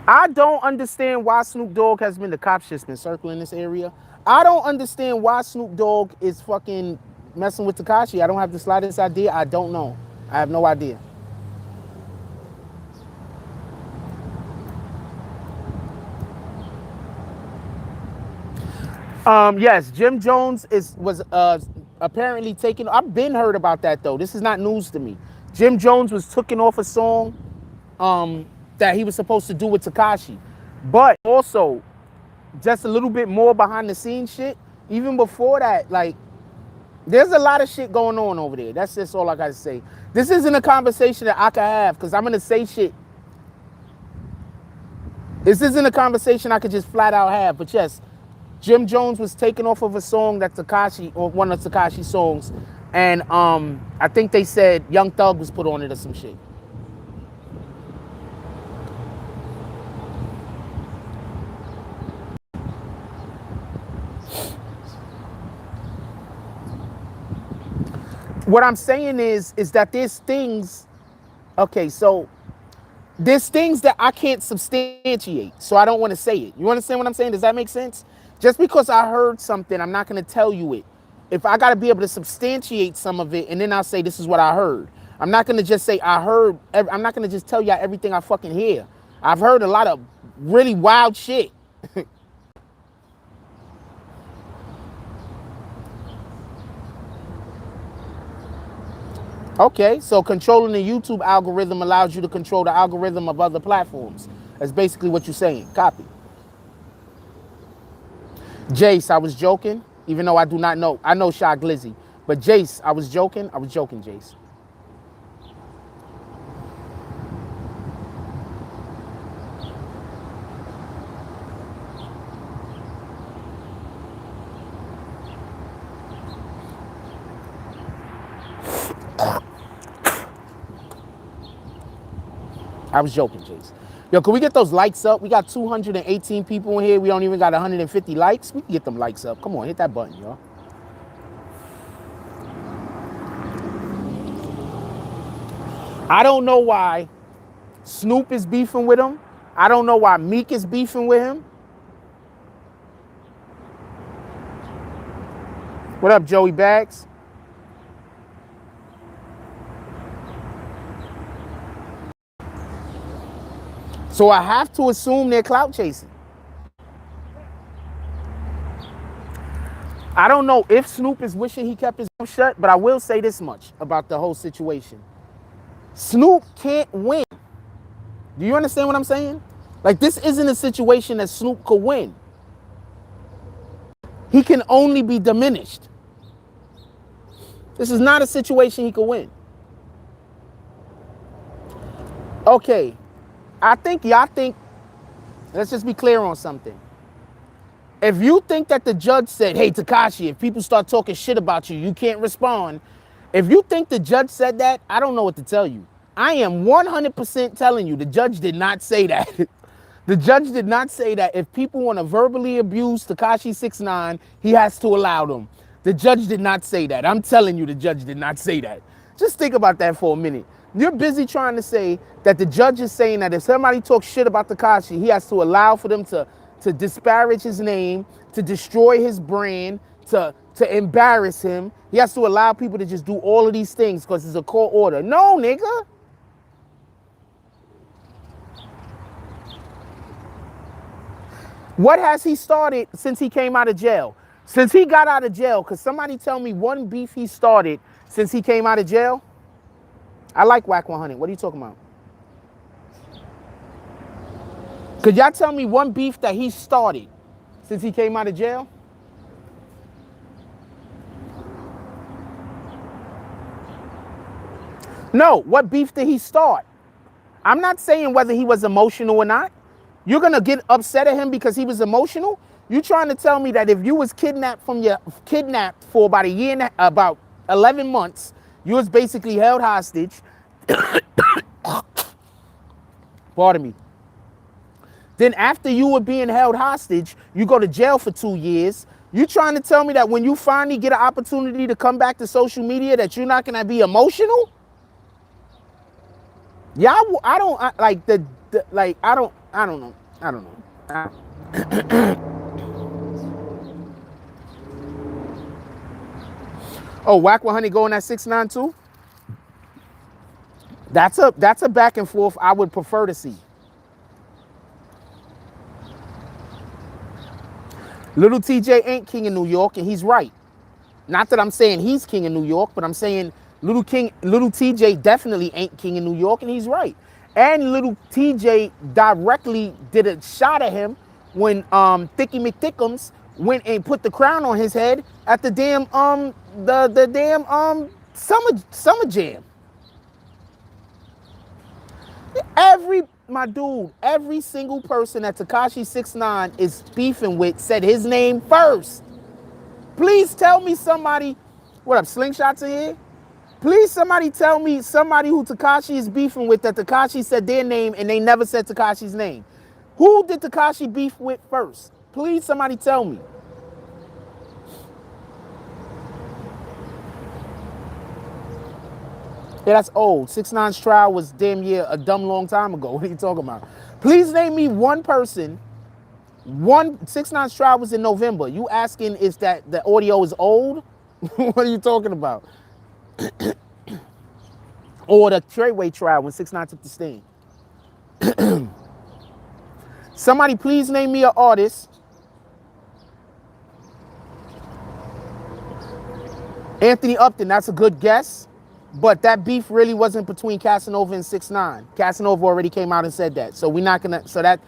I don't understand why Snoop Dogg has been, the cops just been circling this area. I don't understand why Snoop Dogg is fucking messing with Tekashi. I don't have the slightest idea. I don't know. I have no idea. Yes, Jim Jones was apparently taken. I've been heard about that though. This is not news to me. Jim Jones was taken off a song that he was supposed to do with Tekashi, but also just a little bit more behind the scenes shit. Even before that, like, there's a lot of shit going on over there. That's just all I gotta say. This isn't a conversation that I can have because I'm gonna say shit. This isn't a conversation I could just flat out have. But yes, Jim Jones was taken off of a song that Tekashi, or one of Tekashi's songs, and I think they said Young Thug was put on it or some shit. What I'm saying is that there's things. Okay, so there's things that I can't substantiate, so I don't want to say it. You understand what I'm saying? Does that make sense? Just because I heard something, I'm not going to tell you it. If I got to be able to substantiate some of it, and then I'll say this is what I heard. I'm not going to just say I heard. I'm not going to just tell y'all everything I fucking hear. I've heard a lot of really wild shit. Okay, so controlling the YouTube algorithm allows you to control the algorithm of other platforms. That's basically what you're saying. Copy. Jace, I was joking, even though I do not know. I know Shy Glizzy. But Jace, I was joking, Jace. I was joking, Jace. Yo, can we get those likes up? We got 218 people in here. We don't even got 150 likes. We can get them likes up. Come on, hit that button, y'all. I don't know why Snoop is beefing with him. I don't know why Meek is beefing with him. What up, Joey Bags? So I have to assume they're clout chasing. I don't know if Snoop is wishing he kept his mouth shut, but I will say this much about the whole situation. Snoop can't win. Do you understand what I'm saying? Like, this isn't a situation that Snoop could win. He can only be diminished. This is not a situation he could win. Okay, I think y'all think, let's just be clear on something. If you think that the judge said, hey, Tekashi, if people start talking shit about you, you can't respond. If you think the judge said that, I don't know what to tell you. I am 100% telling you the judge did not say that. The judge did not say that if people want to verbally abuse Tekashi 6ix9ine, he has to allow them. The judge did not say that. I'm telling you the judge did not say that. Just think about that for a minute. You're busy trying to say that the judge is saying that if somebody talks shit about Tekashi, he has to allow for them to disparage his name, to destroy his brand, to embarrass him. He has to allow people to just do all of these things because it's a court order. No, nigga. What has he started since he came out of jail? Since he got out of jail, could somebody tell me one beef he started since he came out of jail? I like Whack 100. What are you talking about? Could y'all tell me one beef that he started since he came out of jail? No, what beef did he start? I'm not saying whether he was emotional or not. You're going to get upset at him because he was emotional? You trying to tell me that if you was kidnapped for about a year and about 11 months, you was basically held hostage. Pardon me. Then after you were being held hostage, you go to jail for 2 years. You trying to tell me that when you finally get an opportunity to come back to social media that you're not gonna be emotional? Yeah, I don't like like I don't know. I don't know. Oh, Whack 100 going at 6'9" too? That's a back and forth I would prefer to see. Little TJ ain't king of New York, and he's right. Not that I'm saying he's king of New York, but I'm saying little TJ definitely ain't king of New York, and he's right. And little TJ directly did a shot at him when Thicky McThickums went and put the crown on his head at the damn the damn summer jam. Every single person that Tekashi 6ix9ine is beefing with said his name first. Please tell me somebody, what up, Slingshots in here? Please somebody tell me somebody who Tekashi is beefing with that Tekashi said their name and they never said Tekashi's name. Who did Tekashi beef with first? Please somebody tell me. Yeah, that's old. 6ix9ine's trial was damn near a dumb long time ago. What are you talking about? Please name me one person. 6ix9ine's trial was in November. You asking if that the audio is old? What are you talking about? Or the Treyway trial when 6ix9ine took the stand. Somebody please name me an artist. Anthony Upton, that's a good guess. But that beef really wasn't between Casanova and 6ix9ine. Casanova already came out and said that. So we're not gonna, so that,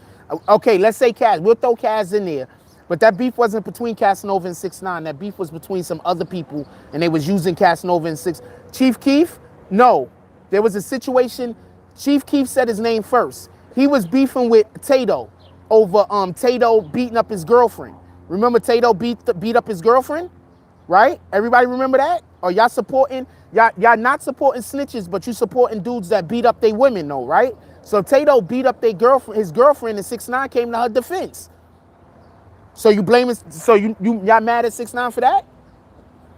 okay, let's say Cas, we'll throw Cas in there. But that beef wasn't between Casanova and 6ix9ine. That beef was between some other people and they was using Casanova and Chief Keef, no. There was a situation, Chief Keef said his name first. He was beefing with Tato over Tato beating up his girlfriend. Remember Tato beat up his girlfriend? Right? Everybody remember that? Or y'all supporting, y'all not supporting snitches, but you supporting dudes that beat up their women though, right? So Tato beat up his girlfriend and 6ix9ine came to her defense. So you blaming, so y'all mad at 6ix9ine for that?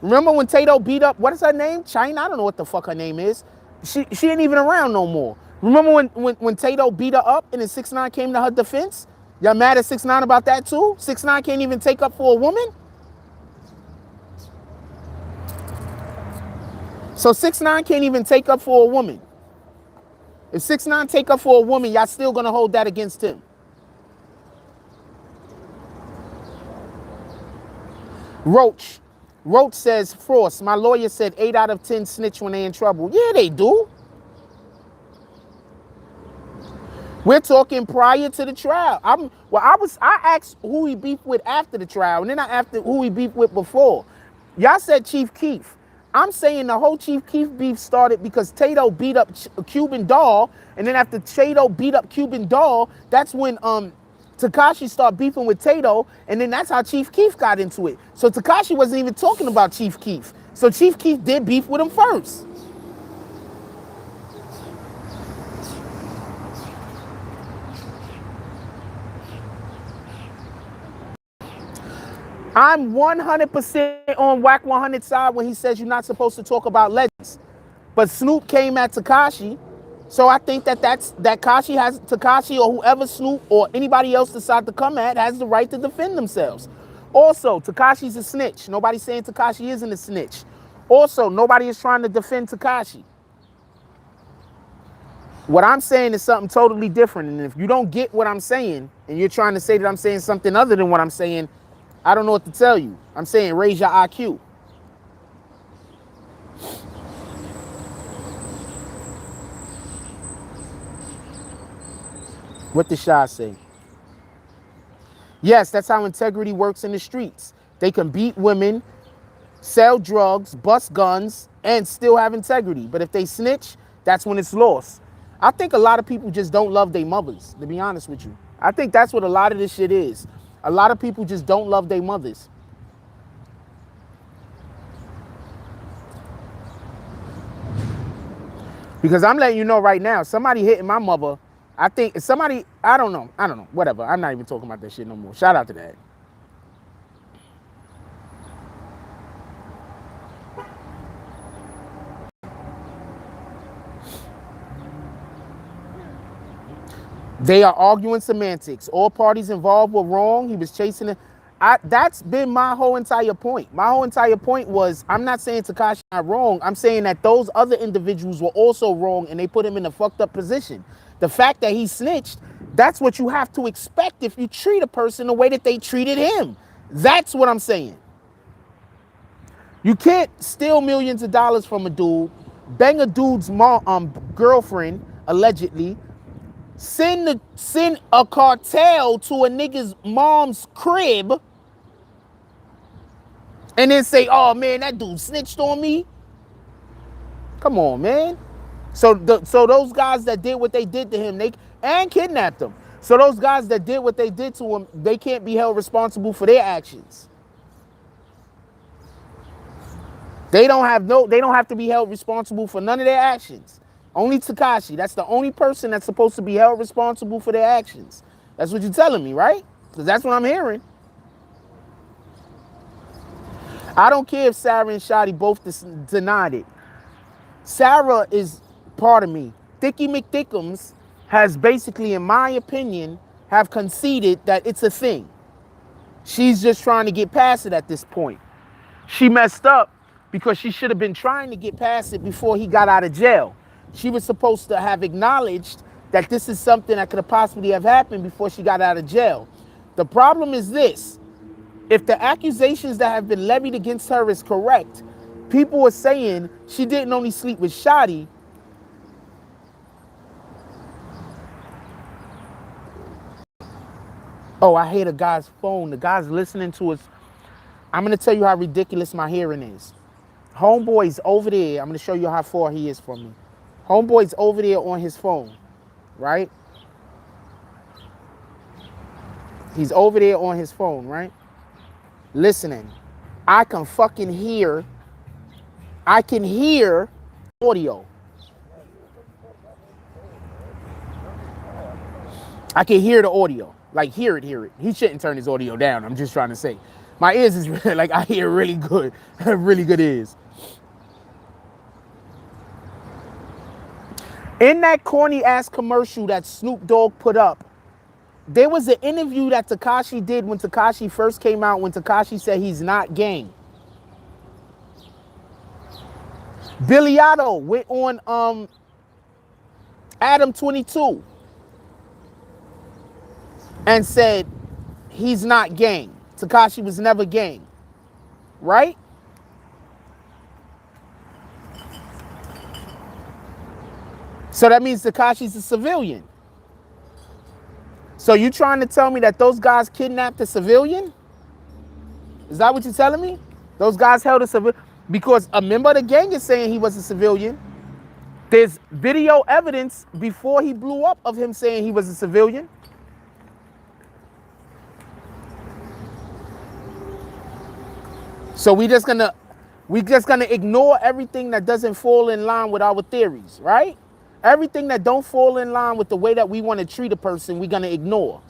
Remember when Tato beat up, what is her name? China? I don't know what the fuck her name is. She ain't even around no more. Remember when Tato beat her up and then 6ix9ine came to her defense? Y'all mad at 6ix9ine about that too? 6ix9ine can't even take up for a woman? So 6ix9ine can't even take up for a woman. If 6ix9ine take up for a woman, y'all still gonna hold that against him. Roach says, Frost, my lawyer said 8 out of 10 snitch when they in trouble. Yeah, they do. We're talking prior to the trial. I asked who he beefed with after the trial, and then I asked who he beefed with before. Y'all said Chief Keef. I'm saying the whole Chief Keef beef started because Tato beat up Cuban Doll, and then after Tato beat up Cuban Doll, that's when Tekashi started beefing with Tato, and then that's how Chief Keef got into it. So Tekashi wasn't even talking about Chief Keef. So Chief Keef did beef with him first. I'm 100% on Whack 100 side when he says you're not supposed to talk about legends. But Snoop came at Tekashi, so I think that Tekashi or whoever Snoop or anybody else decide to come at has the right to defend themselves. Also, Tekashi's a snitch. Nobody's saying Tekashi isn't a snitch. Also, nobody is trying to defend Tekashi. What I'm saying is something totally different. And if you don't get what I'm saying, and you're trying to say that I'm saying something other than what I'm saying, I don't know what to tell you. I'm saying raise your IQ. What did Shah say? Yes, that's how integrity works in the streets. They can beat women, sell drugs, bust guns, and still have integrity. But if they snitch, that's when it's lost. I think a lot of people just don't love their mothers, to be honest with you. I think that's what a lot of this shit is. A lot of people just don't love their mothers. Because I'm letting you know right now, somebody hitting my mother, I think somebody, I don't know, whatever. I'm not even talking about that shit no more. Shout out to that. They are arguing semantics. All parties involved were wrong. He was chasing it. That's been my whole entire point. My whole entire point was, I'm not saying Tekashi not wrong. I'm saying that those other individuals were also wrong and they put him in a fucked up position. The fact that he snitched, that's what you have to expect if you treat a person the way that they treated him. That's what I'm saying. You can't steal millions of dollars from a dude, bang a dude's girlfriend, allegedly, send a cartel to a nigga's mom's crib, and then say, oh man, that dude snitched on me. Come on, man. So those guys that did what they did to him, and kidnapped him. So those guys that did what they did to him, they can't be held responsible for their actions. They don't have to be held responsible for none of their actions. Only Tekashi. That's the only person that's supposed to be held responsible for their actions. That's what you're telling me, right? Because that's what I'm hearing. I don't care if Sarah and Shotty both denied it. Sarah is part of me. Thicky McThickums has basically, in my opinion, have conceded that it's a thing. She's just trying to get past it at this point. She messed up because she should have been trying to get past it before he got out of jail. She was supposed to have acknowledged that this is something that could have possibly have happened before she got out of jail. The problem is this. If the accusations that have been levied against her is correct, people are saying she didn't only sleep with Shotty. Oh, I hear the guy's phone. The guy's listening to us. I'm going to tell you how ridiculous my hearing is. Homeboy's over there. I'm going to show you how far he is from me. Homeboy's over there on his phone, right? He's over there on his phone, right? Listening. I can fucking hear. I can hear audio. I can hear the audio. Like, hear it. He shouldn't turn his audio down. I'm just trying to say. My ears is really, like, I hear really good. Really good ears. In that corny-ass commercial that Snoop Dogg put up, there was an interview that Tekashi did when Tekashi first came out, when Tekashi said he's not gang. Billy Otto went on Adam 22 and said he's not gang. Tekashi was never gang, right? So that means Tekashi's a civilian. So you trying to tell me that those guys kidnapped a civilian? Is that what you're telling me? Those guys held a civilian? Because a member of the gang is saying he was a civilian. There's video evidence before he blew up of him saying he was a civilian. So we just gonna ignore everything that doesn't fall in line with our theories, right? Everything that don't fall in line with the way that we want to treat a person, we're gonna ignore.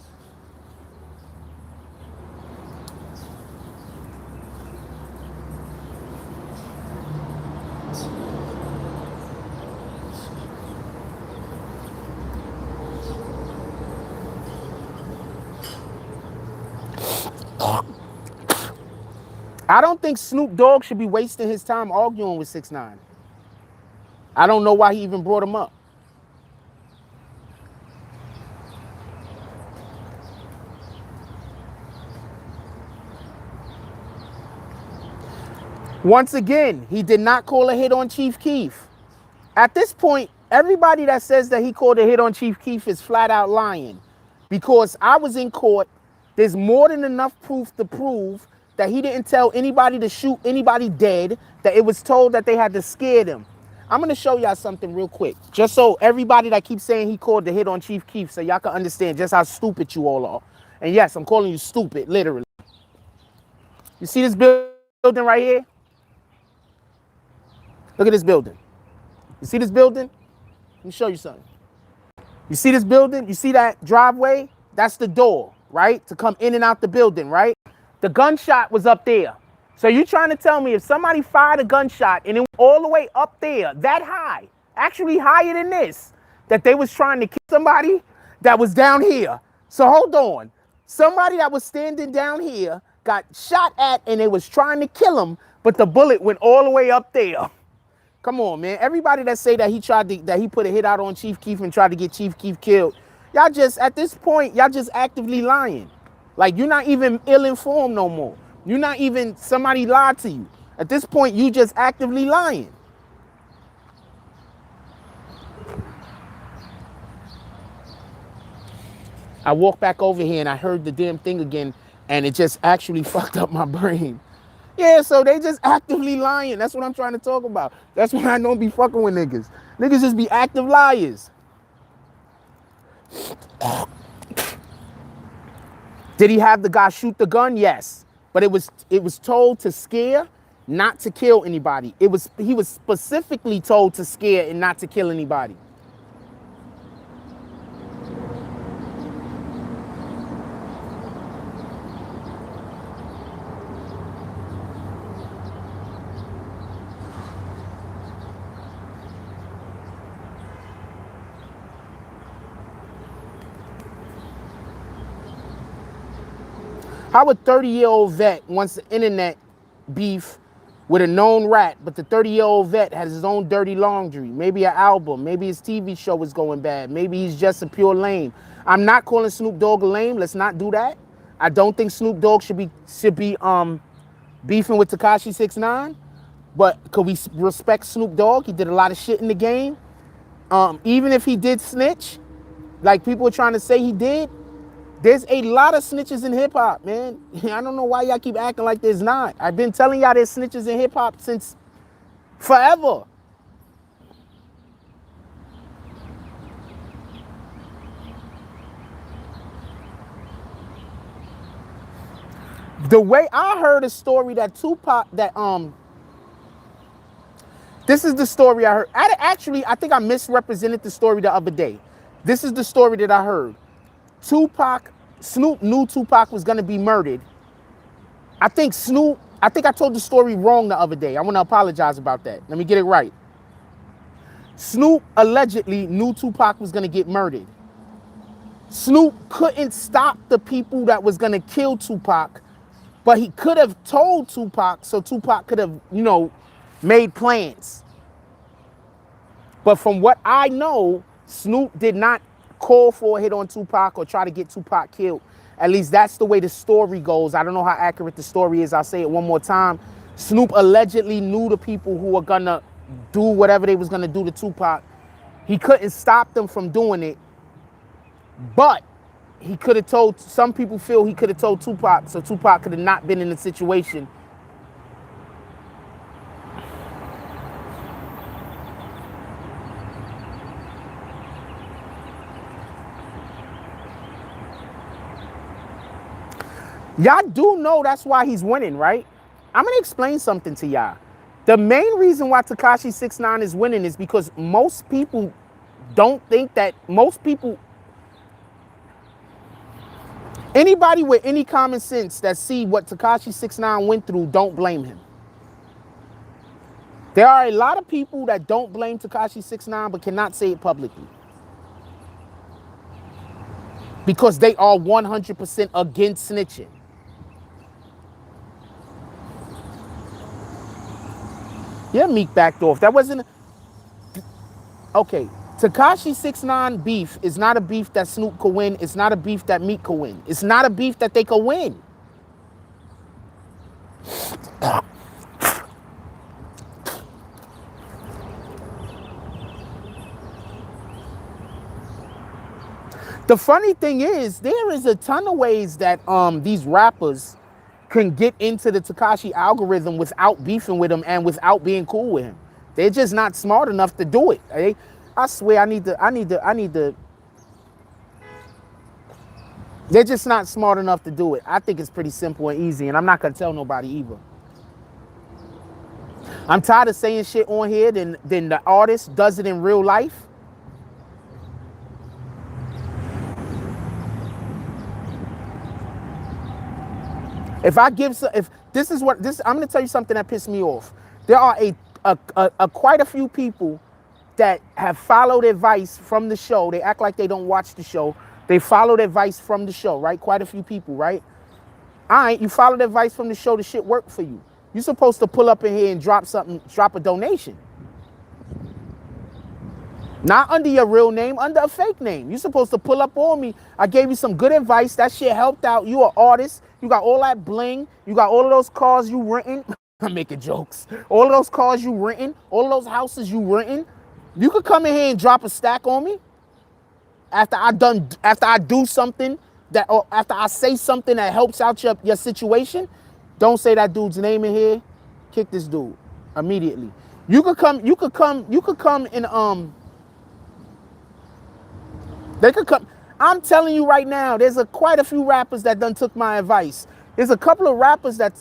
I don't think Snoop Dogg should be wasting his time arguing with 6ix9ine. I don't know why he even brought him up. Once again, he did not call a hit on Chief Keef. At this point, everybody that says that he called a hit on Chief Keef is flat out lying. Because I was in court, there's more than enough proof to prove that he didn't tell anybody to shoot anybody dead, that it was told that they had to scare them. I'm going to show y'all something real quick, just so everybody that keeps saying he called the hit on Chief Keef, so y'all can understand just how stupid you all are. And yes, I'm calling you stupid, literally. You see this building right here? Look at this building. You see this building? Let me show you something. You see this building? You see that driveway? That's the door, right? To come in and out the building, right? The gunshot was up there. So you trying to tell me if somebody fired a gunshot and it went all the way up there, that high, actually higher than this, that they was trying to kill somebody that was down here. So hold on. Somebody that was standing down here got shot at and they was trying to kill him, but the bullet went all the way up there. Come on, man. Everybody that say that he put a hit out on Chief Keef and tried to get Chief Keef killed, y'all just, at this point, y'all just actively lying. Like, you're not even ill-informed no more. You're not even, somebody lied to you. At this point, you just actively lying. I walked back over here and I heard the damn thing again, and it just actually fucked up my brain. Yeah, so they just actively lying. That's what I'm trying to talk about. That's why I don't be fucking with niggas. Niggas just be active liars. Did he have the guy shoot the gun? Yes. But it was told to scare, not to kill anybody. He was specifically told to scare and not to kill anybody. How a 30-year-old vet wants the internet beef with a known rat, but the 30-year-old vet has his own dirty laundry, maybe an album, maybe his TV show is going bad, maybe he's just a pure lame. I'm not calling Snoop Dogg a lame. Let's not do that. I don't think Snoop Dogg should be beefing with Tekashi 6ix9ine, but could we respect Snoop Dogg? He did a lot of shit in the game. Even if he did snitch, like people are trying to say he did, there's a lot of snitches in hip-hop, man. I don't know why y'all keep acting like there's not. I've been telling y'all there's snitches in hip-hop since forever. The way I heard a story that Tupac, this is the story I heard. I think I misrepresented the story the other day. This is the story that I heard. Snoop knew Tupac was going to be murdered. I think I told the story wrong the other day. I want to apologize about that. Let me get it right. Snoop allegedly knew Tupac was going to get murdered. Snoop couldn't stop the people that was going to kill Tupac, but he could have told Tupac so Tupac could have, made plans. But from what I know, Snoop did not call for a hit on Tupac or try to get Tupac killed. At least that's the way the story goes. I don't know how accurate the story is. I'll say it one more time. Snoop allegedly knew the people who were gonna do whatever they was gonna do to Tupac. He couldn't stop them from doing it, but he could have told, some people feel he could have told Tupac, so Tupac could have not been in the situation. Y'all do know that's why he's winning, right? I'm gonna explain something to y'all. The main reason why Tekashi 6ix9ine is winning is because most people don't think that, anybody with any common sense that see what Tekashi 6ix9ine went through don't blame him. There are a lot of people that don't blame Tekashi 6ix9ine but cannot say it publicly, because they are 100% against snitching. Yeah, Meek backed off. That wasn't... Okay, Tekashi 6ix9ine beef is not a beef that Snoop could win. It's not a beef that Meek could win. It's not a beef that they could win. The funny thing is, there is a ton of ways that these rappers can get into the Tekashi algorithm without beefing with him and without being cool with him. They're just not smart enough to do it. I swear, I need to. They're just not smart enough to do it. I think it's pretty simple and easy, and I'm not gonna tell nobody either. I'm tired of saying shit on here, then the artist does it in real life. If I give, if this is what this, I'm gonna tell you something that pissed me off. There are quite a few people that have followed advice from the show. They act like they don't watch the show. They followed advice from the show, right? Quite a few people, right? All right, you followed advice from the show. The shit worked for you. You're supposed to pull up in here and drop something, drop a donation. Not under your real name, under a fake name. You're supposed to pull up on me. I gave you some good advice. That shit helped out. You an artist. You got all that bling. You got all of those cars you renting. I'm making jokes. All of those cars you renting. All of those houses you renting. You could come in here and drop a stack on me. After I do something that, or after I say something that helps out your situation, don't say that dude's name in here. Kick this dude immediately. You could come and they could come. I'm telling you right now, there's quite a few rappers that done took my advice. There's a couple of rappers that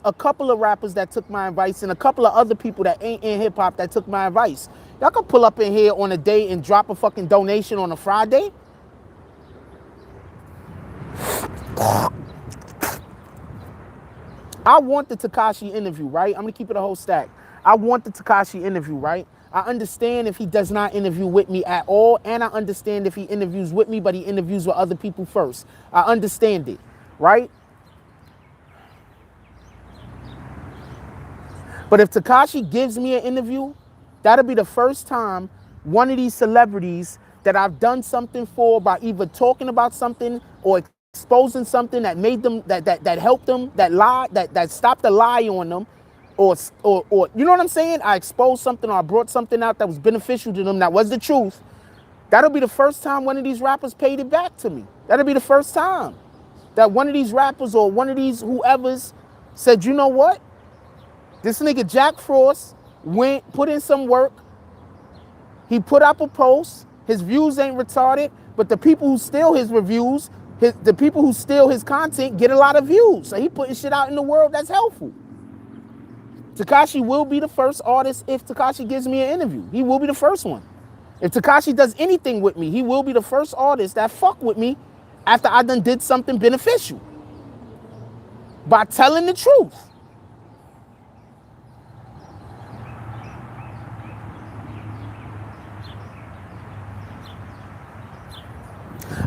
took my advice, and a couple of other people that ain't in hip hop that took my advice. Y'all can pull up in here on a day and drop a fucking donation on a Friday. I want the Tekashi interview, right? I'm gonna keep it a whole stack. I want the Tekashi interview, right? I understand if he does not interview with me at all, and I understand if he interviews with me, but he interviews with other people first. I understand it, right? But if Tekashi gives me an interview, that'll be the first time one of these celebrities that I've done something for by either talking about something or exposing something that made them, that helped them, that stopped the lie on them, or you know what I'm saying? I exposed something, or I brought something out that was beneficial to them, that was the truth. That'll be the first time one of these rappers paid it back to me. That'll be the first time that one of these rappers or one of these whoever's said, you know what? This nigga Jack Frost went, put in some work. He put up a post. His views ain't retarded, but the people who steal his reviews, the people who steal his content get a lot of views. So he putting shit out in the world that's helpful. Tekashi will be the first artist if Tekashi gives me an interview. He will be the first one. If Tekashi does anything with me, he will be the first artist that fuck with me after I done did something beneficial. By telling the truth.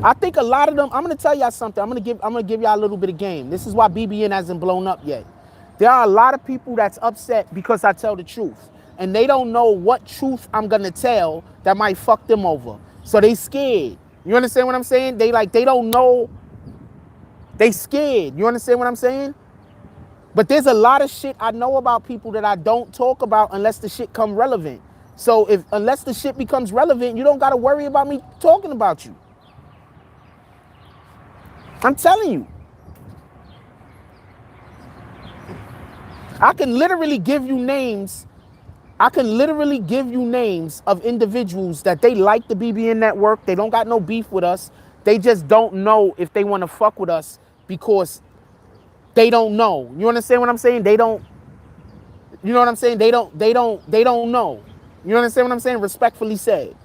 I think a lot of them, I'm gonna tell y'all something. I'm gonna give y'all a little bit of game. This is why BBN hasn't blown up yet. There are a lot of people that's upset because I tell the truth. And they don't know what truth I'm gonna tell that might fuck them over. So they scared. You understand what I'm saying? They don't know. They scared. You understand what I'm saying? But there's a lot of shit I know about people that I don't talk about unless the shit come relevant. So unless the shit becomes relevant, you don't gotta worry about me talking about you. I'm telling you. I can literally give you names. I can literally give you names of individuals that they like the BBN network. They don't got no beef with us. They just don't know if they want to fuck with us because they don't know. You understand what I'm saying? They don't. You know what I'm saying? They don't know. You understand what I'm saying? Respectfully said.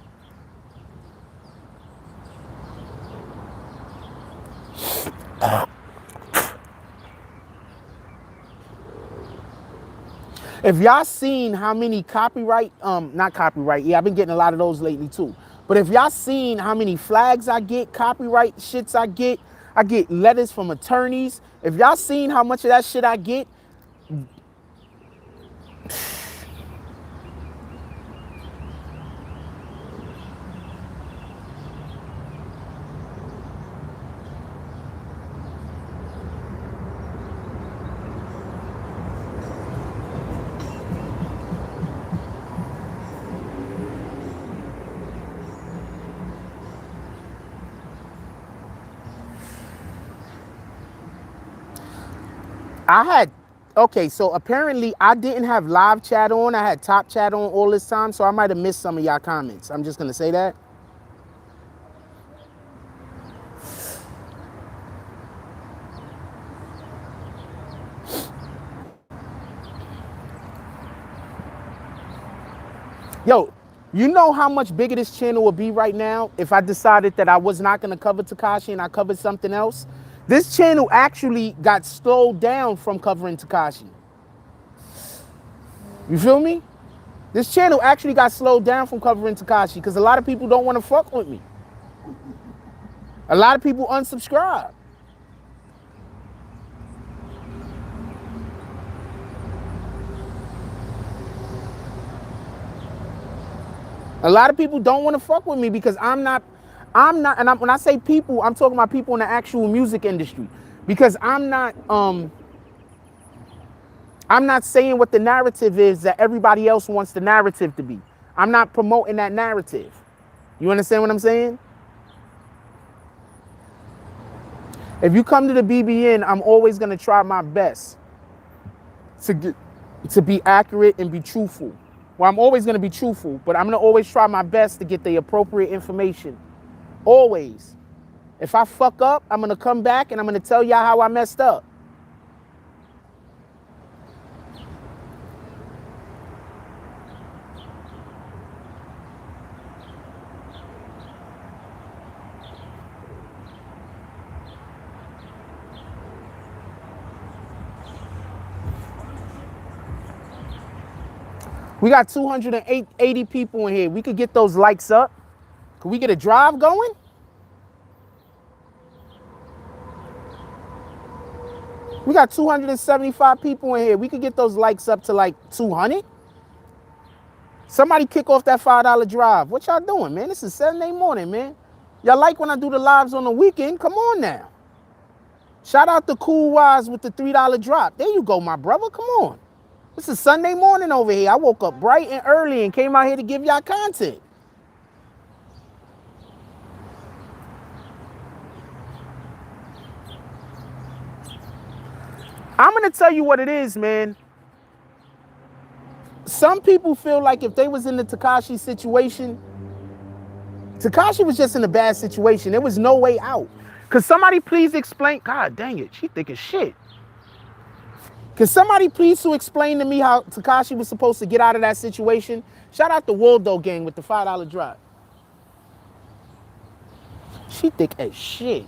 If y'all seen how many copyright, not copyright, yeah, I've been getting a lot of those lately too. But if y'all seen how many flags I get, copyright shits I get letters from attorneys. If y'all seen how much of that shit I get, okay, so apparently I didn't have live chat on. I had top chat on all this time, so I might have missed some of y'all comments. I'm just gonna say that. You know how much bigger this channel would be right now if I decided that I was not going to cover Tekashi and I covered something else? This channel actually got slowed down from covering Tekashi. You feel me? This channel actually got slowed down from covering Tekashi because a lot of people don't want to fuck with me. A lot of people unsubscribe. A lot of people don't want to fuck with me because I'm not, and when I say people, I'm talking about people in the actual music industry. Because I'm not saying what the narrative is that everybody else wants the narrative to be. I'm not promoting that narrative. You understand what I'm saying? If you come to the BBN, I'm always going to try my best to be accurate and be truthful. Well, I'm always going to be truthful, but I'm going to always try my best to get the appropriate information. Always. If I fuck up, I'm going to come back and I'm going to tell y'all how I messed up. We got 280 people in here. We could get those likes up. Could we get a drive going? We got 275 people in here. We could get those likes up to like 200. Somebody kick off that $5 drive. What y'all doing, man? This is Saturday morning, man. Y'all like when I do the lives on the weekend? Come on now. Shout out to Cool Wise with the $3 drop. There you go, my brother. Come on. This is Sunday morning over here. I woke up bright and early and came out here to give y'all content. I'm going to tell you what it is, man. Some people feel like if they was in the Tekashi situation, Tekashi was just in a bad situation. There was no way out. Could somebody please explain? God dang it. She thick as shit. Can somebody please explain to me how Tekashi was supposed to get out of that situation? Shout out the Waldo gang with the $5 drop. She thick as shit.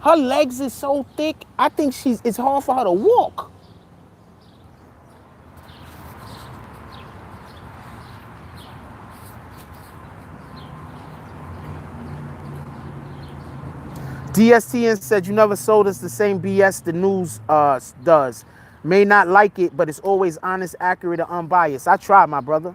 Her legs is so thick, I think it's hard for her to walk. DSTN said, you never sold us the same BS the news does. May not like it, but it's always honest, accurate, and unbiased. I tried, my brother.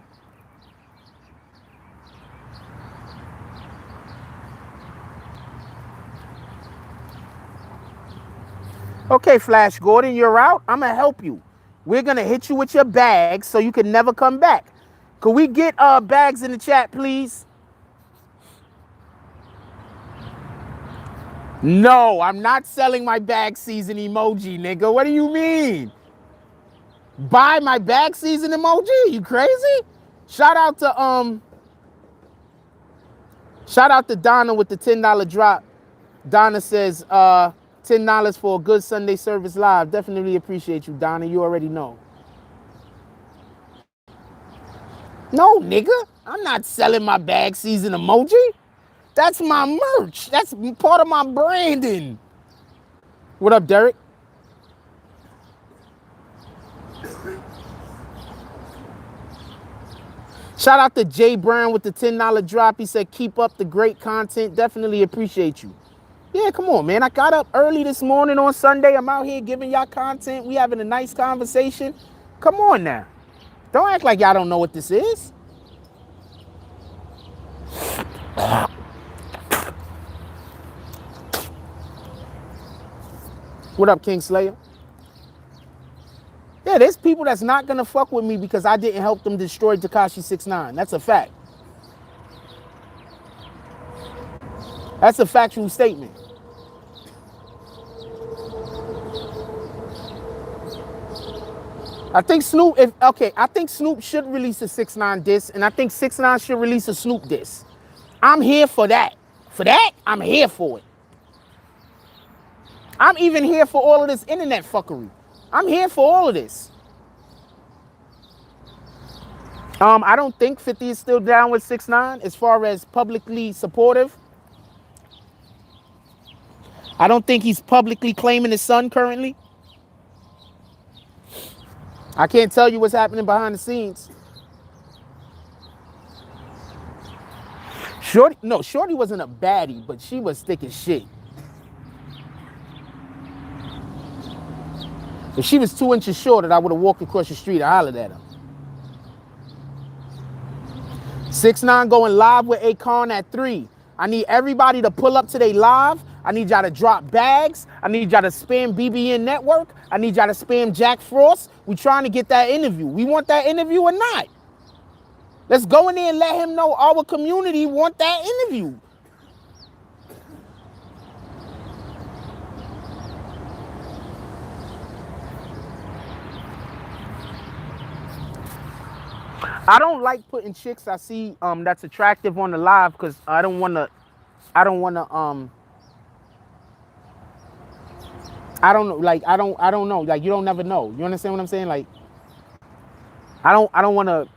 Okay, Flash Gordon, you're out. I'm going to help you. We're going to hit you with your bags so you can never come back. Could we get bags in the chat, please? No, I'm not selling my bag season emoji, nigga. What do you mean? Buy my bag season emoji? You crazy? Shout out to Donna with the $10 drop. Donna says, $10 for a good Sunday service live. Definitely appreciate you, Donna. You already know. No, nigga. I'm not selling my bag season emoji. That's my merch. That's part of my branding. What up, Derek? Shout out to Jay Brown with the $10 drop. He said, keep up the great content. Definitely appreciate you. Yeah, come on, man. I got up early this morning on Sunday. I'm out here giving y'all content. We having a nice conversation. Come on now. Don't act like y'all don't know what this is. What up, King Slayer? Yeah, there's people that's not going to fuck with me because I didn't help them destroy Tekashi 6ix9ine. That's a fact. That's a factual statement. I think Snoop, I think Snoop should release a 6ix9ine diss, and I think 6ix9ine should release a Snoop diss. I'm here for that. For that, I'm here for it. I'm even here for all of this internet fuckery. I'm here for all of this. I don't think 50 is still down with 6ix9ine as far as publicly supportive. I don't think he's publicly claiming his son currently. I can't tell you what's happening behind the scenes. Shorty wasn't a baddie, but she was thick as shit. If she was 2 inches shorter, I would have walked across the street and hollered at her. 6ix9ine going live with Akon at 3. I need everybody to pull up to their live. I need y'all to drop bags. I need y'all to spam BBN Network. I need y'all to spam Jack Frost. We trying to get that interview. We want that interview or not? Let's go in there and let him know our community want that interview. I don't like putting chicks I see that's attractive on the live because I don't wanna I don't know, like I don't know. Like you don't never know. You understand what I'm saying? Like I don't wanna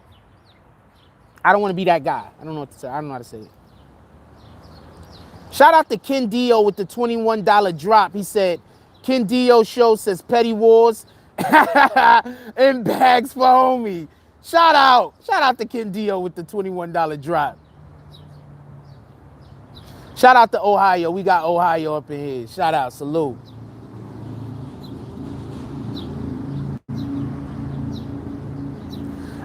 be that guy. I don't know what to say. I don't know how to say it. Shout out to Ken Dio with the $21 drop. He said, Ken Dio show says Petty Wars and bags for homie. Shout out to Ken Dio with the $21 drop. Shout out to Ohio. We got Ohio up in here. Shout out, salute.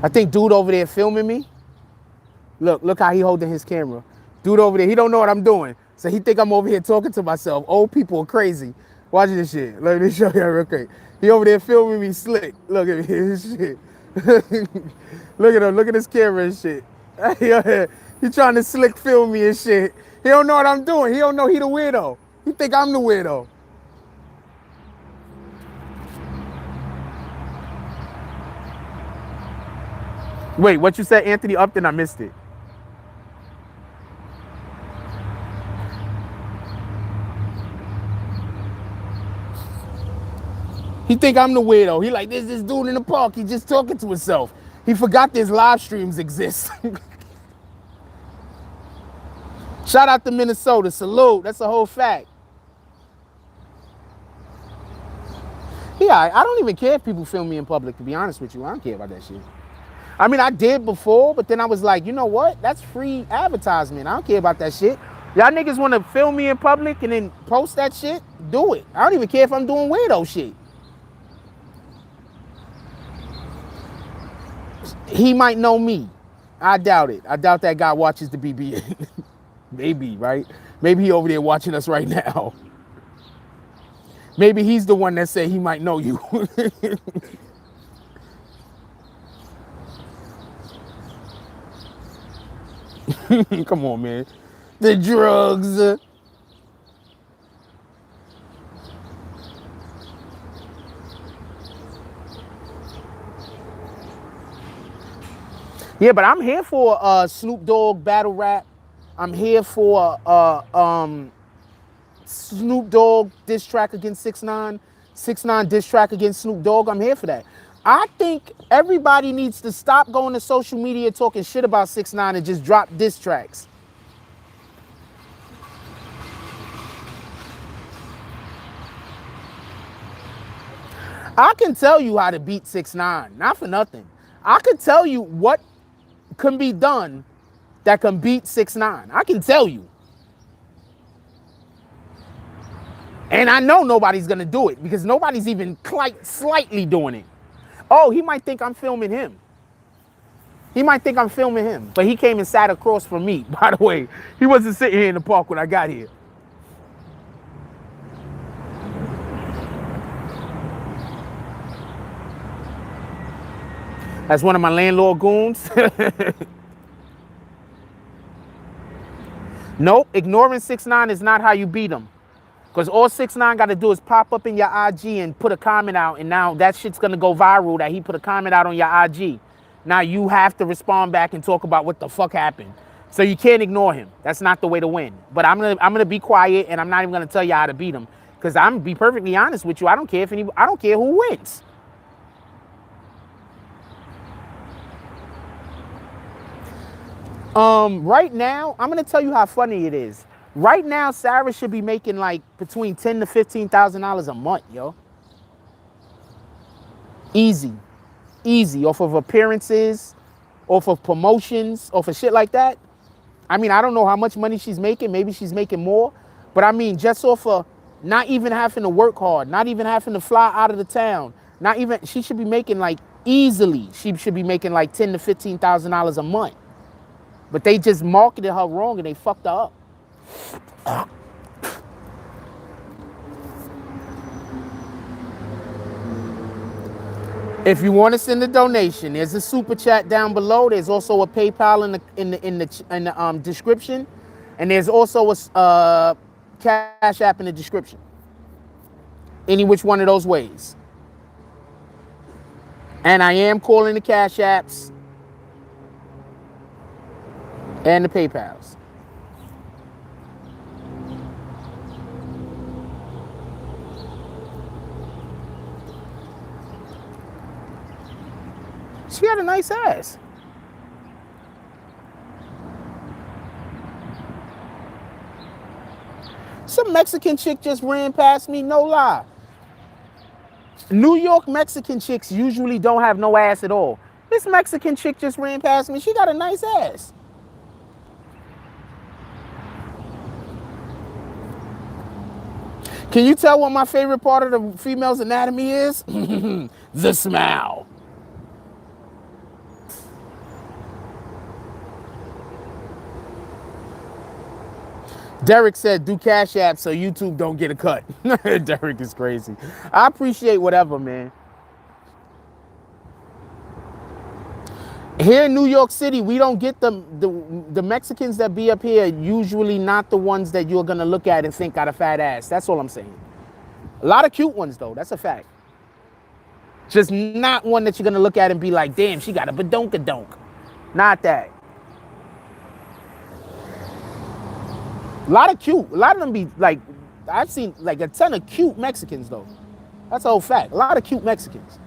I think dude over there filming me. Look how he holding his camera. Dude over there, he don't know what I'm doing. So he think I'm over here talking to myself. Old people are crazy. Watch this shit. Let me show you real quick. He over there filming me slick. Look at his shit. Look at him. Look at his camera and shit. He trying to slick film me and shit. He don't know what I'm doing. He don't know he the weirdo. He think I'm the weirdo. Wait, what you said, Anthony Upton? I missed it. He think I'm the weirdo. He like, there's this dude in the park. He just talking to himself. He forgot there's live streams exist. Shout out to Minnesota. Salute. That's a whole fact. Yeah, I don't even care if people film me in public, to be honest with you. I don't care about that shit. I mean, I did before, but then I was like, you know what? That's free advertisement. I don't care about that shit. Y'all niggas want to film me in public and then post that shit? Do it. I don't even care if I'm doing weirdo shit. He might know me. I doubt it. I doubt that guy watches the BBN. Maybe, right? Maybe he over there watching us right now. Maybe he's the one that said he might know you. Come on, man. The drugs. Yeah, but I'm here for Snoop Dogg battle rap. I'm here for Snoop Dogg diss track against 6ix9ine. 6ix9ine diss track against Snoop Dogg. I'm here for that. I think everybody needs to stop going to social media talking shit about 6ix9ine and just drop diss tracks. I can tell you how to beat 6ix9ine, not for nothing. I can tell you what can be done that can beat 6ix9ine. I can tell you. And I know nobody's gonna do it because nobody's even slightly doing it. Oh, he might think I'm filming him. He might think I'm filming him, but he came and sat across from me, by the way. He wasn't sitting here in the park when I got here. That's one of my landlord goons. Nope, ignoring 6ix9ine is not how you beat him. Because all 6ix9ine got to do is pop up in your IG and put a comment out, and now that shit's going to go viral that he put a comment out on your IG. Now you have to respond back and talk about what the fuck happened. So you can't ignore him. That's not the way to win. But I'm gonna be quiet, and I'm not even going to tell you how to beat him. Because I'm going to be perfectly honest with you. I don't care who wins. Right now, I'm gonna tell you how funny it is. Right now, Sarah should be making like between $10,000 to $15,000 a month, yo. Easy, easy, off of appearances, off of promotions, off of shit like that. I mean, I don't know how much money she's making. Maybe she's making more, but I mean, just off of not even having to work hard, not even having to fly out of the town, not even, she should be making like easily. She should be making like $10,000 to $15,000 a month. But they just marketed her wrong and they fucked her up. If you want to send a donation, there's a super chat down below. There's also a PayPal in the description, and there's also a Cash App in the description. Any which one of those ways. And I am calling the Cash Apps and the PayPals. She had a nice ass. Some Mexican chick just ran past me, no lie. New York Mexican chicks usually don't have no ass at all. This Mexican chick just ran past me. She got a nice ass. Can you tell what my favorite part of the female's anatomy is? The smile. Derek said, do Cash App so YouTube don't get a cut. Derek is crazy. I appreciate whatever, man. Here in New York City, we don't get the Mexicans that be up here, usually not the ones that you're going to look at and think got a fat ass. That's all I'm saying. A lot of cute ones, though. That's a fact. Just not one that you're going to look at and be like, damn, she got a badonkadonk. Not that. A lot of them be like, I've seen like a ton of cute Mexicans though. That's a whole fact. A lot of cute Mexicans.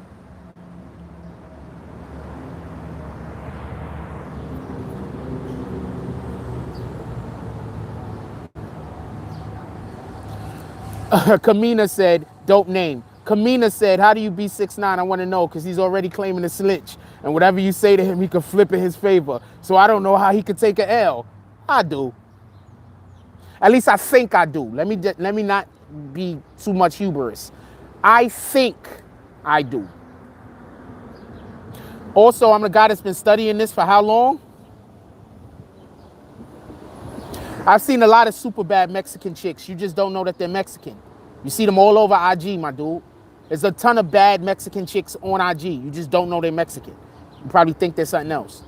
Kamina said, dope name. Kamina said, how do you be 6'9"? I want to know because he's already claiming a snitch. And whatever you say to him, he could flip in his favor. So I don't know how he could take an L. I do. At least I think I do. Let me not be too much hubris. I think I do. Also, I'm the guy that's been studying this for how long? I've seen a lot of super bad Mexican chicks. You just don't know that they're Mexican. You see them all over IG, my dude. There's a ton of bad Mexican chicks on IG. You just don't know they're Mexican. You probably think they're something else.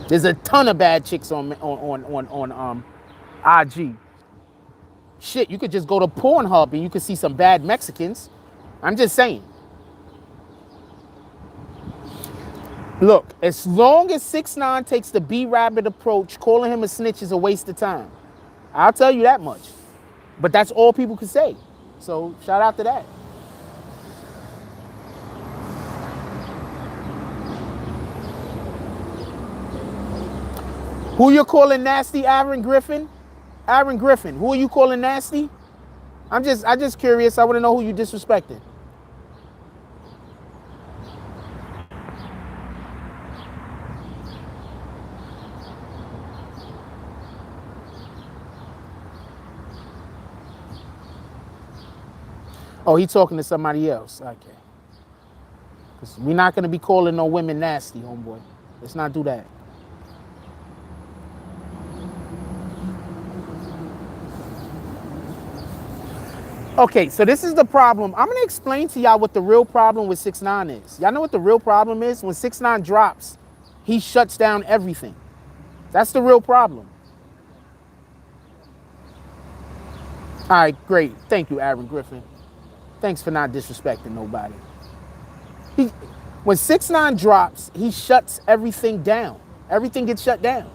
There's a ton of bad chicks on IG. Shit, you could just go to Pornhub and you could see some bad Mexicans. I'm just saying. Look, as long as 6ix9ine takes the B-Rabbit approach, calling him a snitch is a waste of time. I'll tell you that much. But that's all people can say. So shout out to that. Who you calling nasty, Aaron Griffin? Aaron Griffin, who are you calling nasty? I'm just curious. I want to know who you disrespecting. Oh, he talking to somebody else. Okay. Because we're not going to be calling no women nasty, homeboy. Let's not do that. Okay, so this is the problem. I'm going to explain to y'all what the real problem with 6ix9ine is. Y'all know what the real problem is? When 6ix9ine drops, he shuts down everything. That's the real problem. All right, great. Thank you, Aaron Griffin. Thanks for not disrespecting nobody. When 6ix9ine drops, he shuts everything down. Everything gets shut down.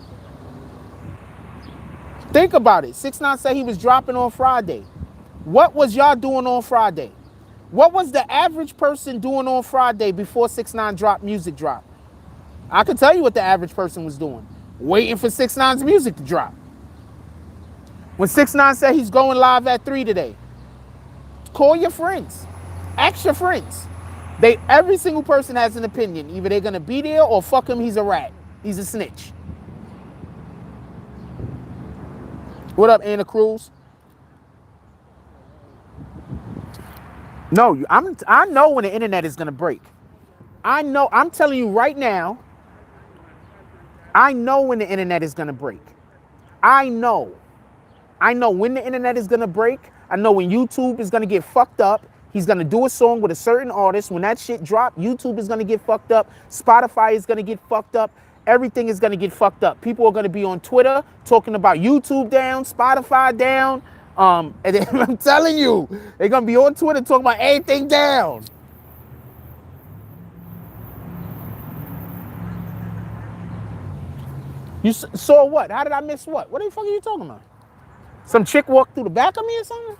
Think about it. 6ix9ine said he was dropping on Friday. What was y'all doing on Friday? What was the average person doing on Friday before 6ix9ine music drop? I can tell you what the average person was doing. Waiting for 6ix9ine's music to drop. When 6ix9ine said he's going live at 3 today, call your friends. Ask your friends. Every single person has an opinion. Either they're gonna be there or fuck him, he's a rat. He's a snitch. What up, Anna Cruz? No, I know when the internet is gonna break. I know, I'm telling you right now, I know when the internet is gonna break. I know when the internet is gonna break. I know when YouTube is gonna get fucked up. He's gonna do a song with a certain artist. When that shit drop, YouTube is gonna get fucked up. Spotify is gonna get fucked up. Everything is gonna get fucked up. People are gonna be on Twitter talking about YouTube down, Spotify down. And then, I'm telling you, they're gonna be on Twitter talking about everything down. You saw what? How did I miss what? What the fuck are you talking about? Some chick walked through the back of me or something?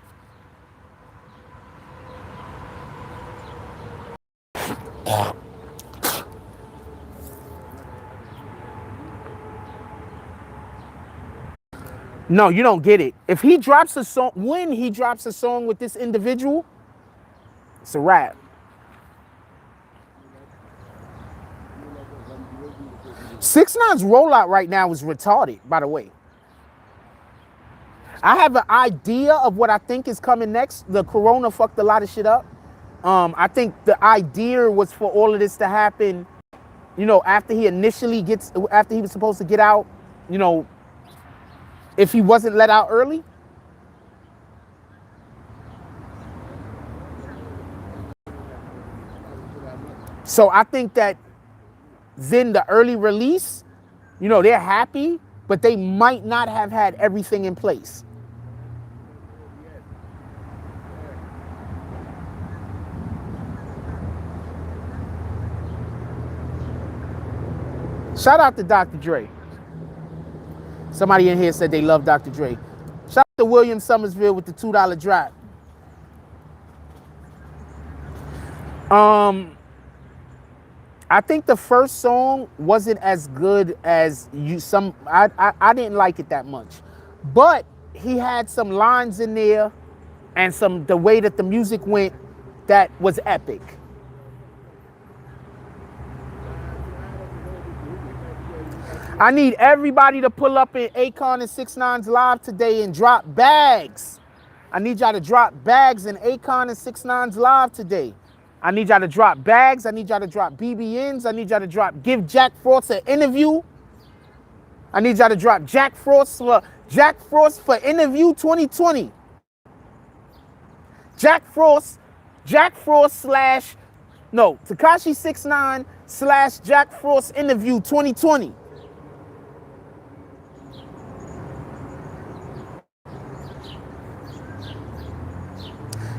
No, you don't get it. If he drops a song, when he drops a song with this individual, it's a wrap. 6ix9ine's rollout right now is retarded, by the way. I have an idea of what I think is coming next. The corona fucked a lot of shit up. I think the idea was for all of this to happen, you know, after he was supposed to get out, you know, if he wasn't let out early. So I think that then the early release, you know, they're happy, but they might not have had everything in place. Shout out to Dr. Dre. Somebody in here said they love Dr. Dre. Shout out to William Summersville with the $2 drop. I think the first song wasn't as good as I didn't like it that much. But he had some lines in there and the way that the music went that was epic. I need everybody to pull up in Akon and 6ix9ine's live today and drop bags. I need y'all to drop bags in Akon and 6ix9ine's live today. I need y'all to drop bags. I need y'all to drop BBNs. I need y'all to give Jack Frost an interview. I need y'all to drop Jack Frost for interview 2020. Tekashi 6ix9ine / Jack Frost interview 2020.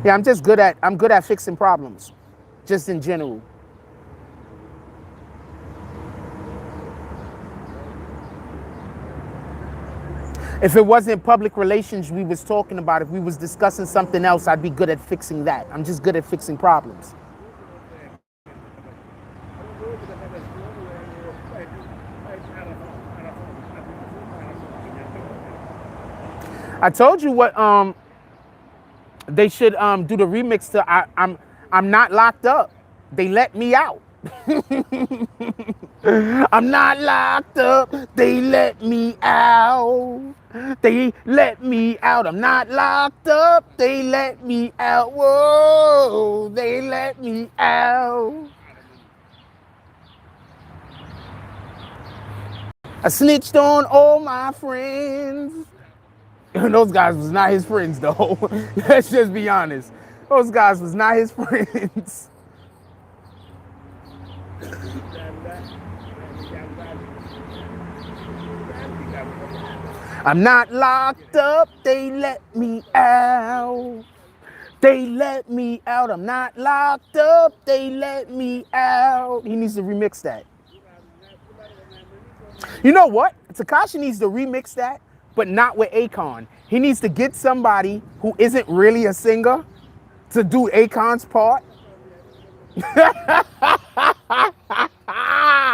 Yeah, I'm good at fixing problems, just in general. If it wasn't public relations we was talking about, if we was discussing something else, I'd be good at fixing that. I'm just good at fixing problems. I told you what they should do the remix to I'm not locked up. They let me out. I'm not locked up. They let me out. They let me out. I'm not locked up. They let me out. Whoa, they let me out. I snitched on all my friends. Those guys was not his friends, though. Let's just be honest. Those guys was not his friends. I'm not locked up. They let me out. They let me out. I'm not locked up. They let me out. He needs to remix that. You know what? Tekashi needs to remix that, but not with Akon. He needs to get somebody who isn't really a singer to do Akon's part.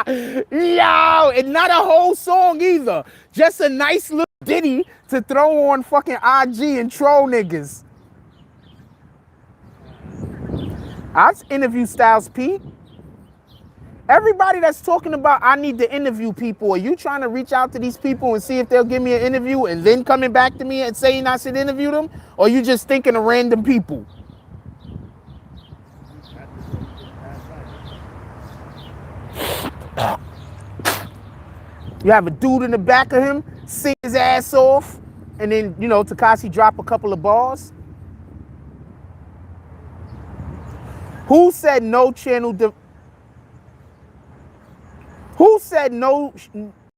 Yo, and not a whole song either. Just a nice little ditty to throw on fucking IG and troll niggas. I'll interview Styles P. Everybody that's talking about I need to interview people, are you trying to reach out to these people and see if they'll give me an interview and then coming back to me and saying I should interview them? Or you just thinking of random people? You have a dude in the back of him, sing his ass off, and then, you know, Tekashi drop a couple of bars. Who said no channel? Who said no?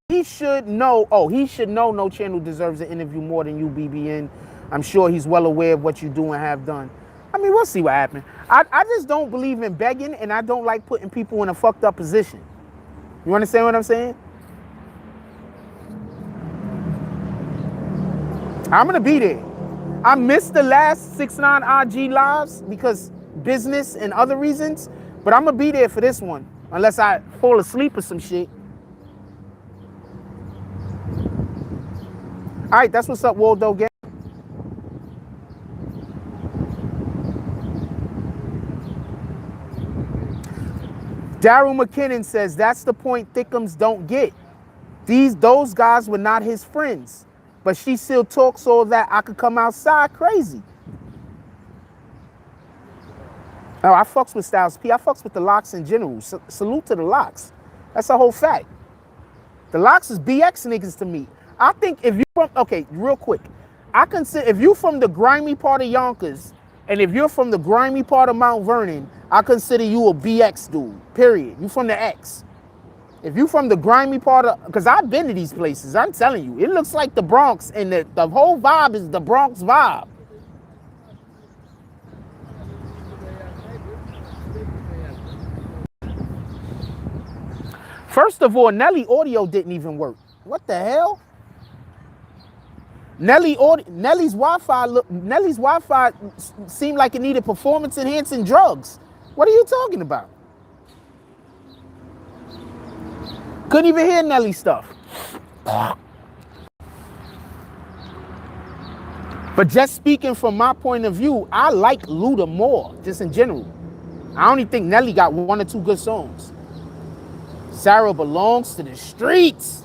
He should know. Oh, he should know no channel deserves an interview more than you, BBN. I'm sure he's well aware of what you do and have done. I mean, we'll see what happens. I just don't believe in begging, and I don't like putting people in a fucked up position. You understand what I'm saying? I'm gonna be there. I missed the last 6ix9ine IG lives because business and other reasons, but I'm gonna be there for this one unless I fall asleep or some shit. All right, that's what's up, Waldo gang. Daryl McKinnon says that's the point Thickums don't get. Those guys were not his friends. But she still talks so that I could come outside crazy. Oh, I fucks with Styles P. I fucks with the Locks in general. Salute to the Locks. That's a whole fact. The Locks is BX niggas to me. I think if you from, okay, real quick. I consider, if you from the grimy part of Yonkers, and if you're from the grimy part of Mount Vernon, I consider you a BX dude, period. You from the X. If you from the grimy part of, because I've been to these places, I'm telling you, it looks like the Bronx, and the whole vibe is the Bronx vibe. First of all, Nelly audio didn't even work. What the hell? Nelly's Wi-Fi seemed like it needed performance-enhancing drugs. What are you talking about? Couldn't even hear Nelly stuff. But just speaking from my point of view, I like Luda more, just in general. I only think Nelly got 1 or 2 good songs. Sarah belongs to the streets.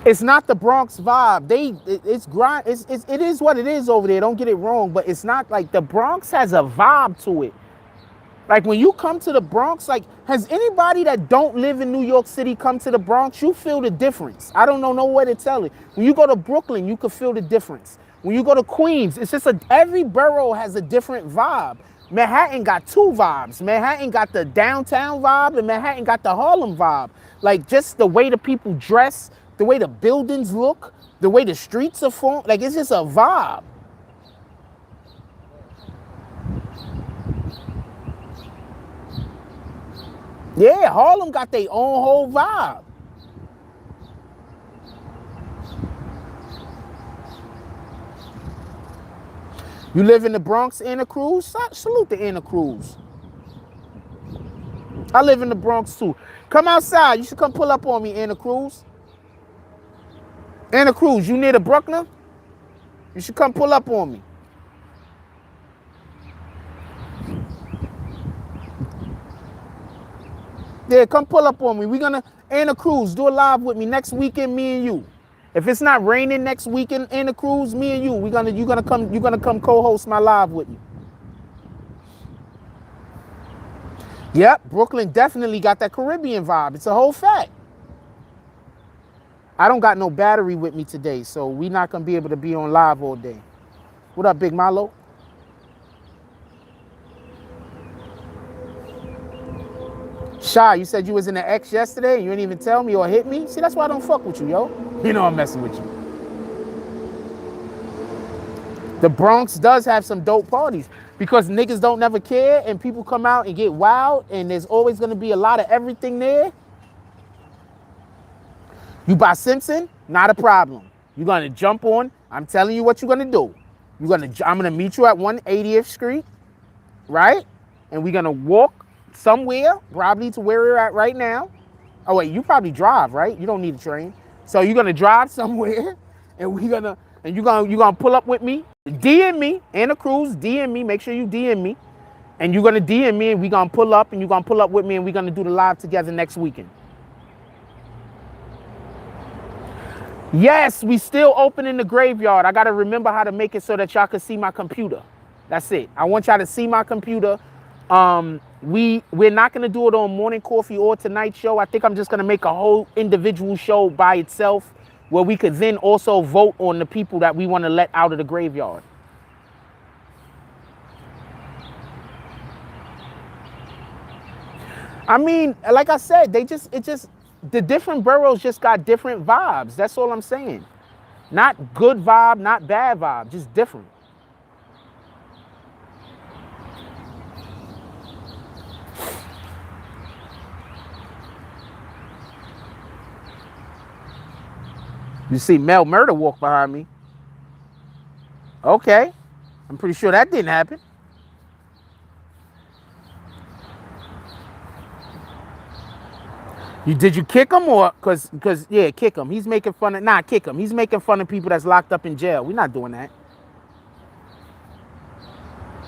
It's not the Bronx vibe. It is what it is over there. Don't get it wrong, but it's not like the Bronx has a vibe to it. Like when you come to the Bronx, like has anybody that don't live in New York City come to the Bronx? You feel the difference. I don't know no way to tell it. When you go to Brooklyn, you can feel the difference. When you go to Queens, it's just every borough has a different vibe. Manhattan got 2 vibes. Manhattan got the downtown vibe, and Manhattan got the Harlem vibe. Like just the way the people dress, the way the buildings look, the way the streets are formed, like it's just a vibe. Yeah, Harlem got their own whole vibe. You live in the Bronx, Anna Cruz? Salute to Anna Cruz. I live in the Bronx too. Come outside. You should come pull up on me, Anna Cruz. Anna Cruz, you near the Bruckner? You should come pull up on me. Yeah, come pull up on me. We're gonna, Anna Cruz, do a live with me next weekend, me and you. If it's not raining next weekend, Anna Cruz, me and you, you're gonna come co-host my live with me. Yep, Brooklyn definitely got that Caribbean vibe. It's a whole fact. I don't got no battery with me today, so we're not gonna be able to be on live all day. What up, Big Malo? Shy, you said you was in the X yesterday and you didn't even tell me or hit me? See, that's why I don't fuck with you, yo. You know I'm messing with you. The Bronx does have some dope parties because niggas don't never care and people come out and get wild and there's always gonna be a lot of everything there. You buy Simpson, not a problem. You're gonna jump on. I'm telling you what you're gonna do. I'm gonna meet you at 180th Street, right? And we're gonna walk somewhere, probably to where we're at right now. Oh wait, you probably drive, right? You don't need a train. So you're gonna drive somewhere, and you're gonna pull up with me, DM me, Anna Cruz, DM me. Make sure you DM me, and you're gonna DM me, and we're gonna pull up, and you're gonna pull up with me, and we're gonna do the live together next weekend. Yes, we still open in the graveyard. I gotta remember how to make it so that y'all can see my computer. That's it. I want y'all to see my computer. We're not gonna do it on Morning Coffee or Tonight Show. I think I'm just gonna make a whole individual show by itself where we could then also vote on the people that we want to let out of the graveyard. I mean, like I said, the different boroughs just got different vibes. That's all I'm saying. Not good vibe, not bad vibe, just different. You see Mel Murder walk behind me. Okay. I'm pretty sure that didn't happen. Did you kick him or cause yeah, kick him. He's making fun of kick him. He's making fun of people that's locked up in jail. We're not doing that.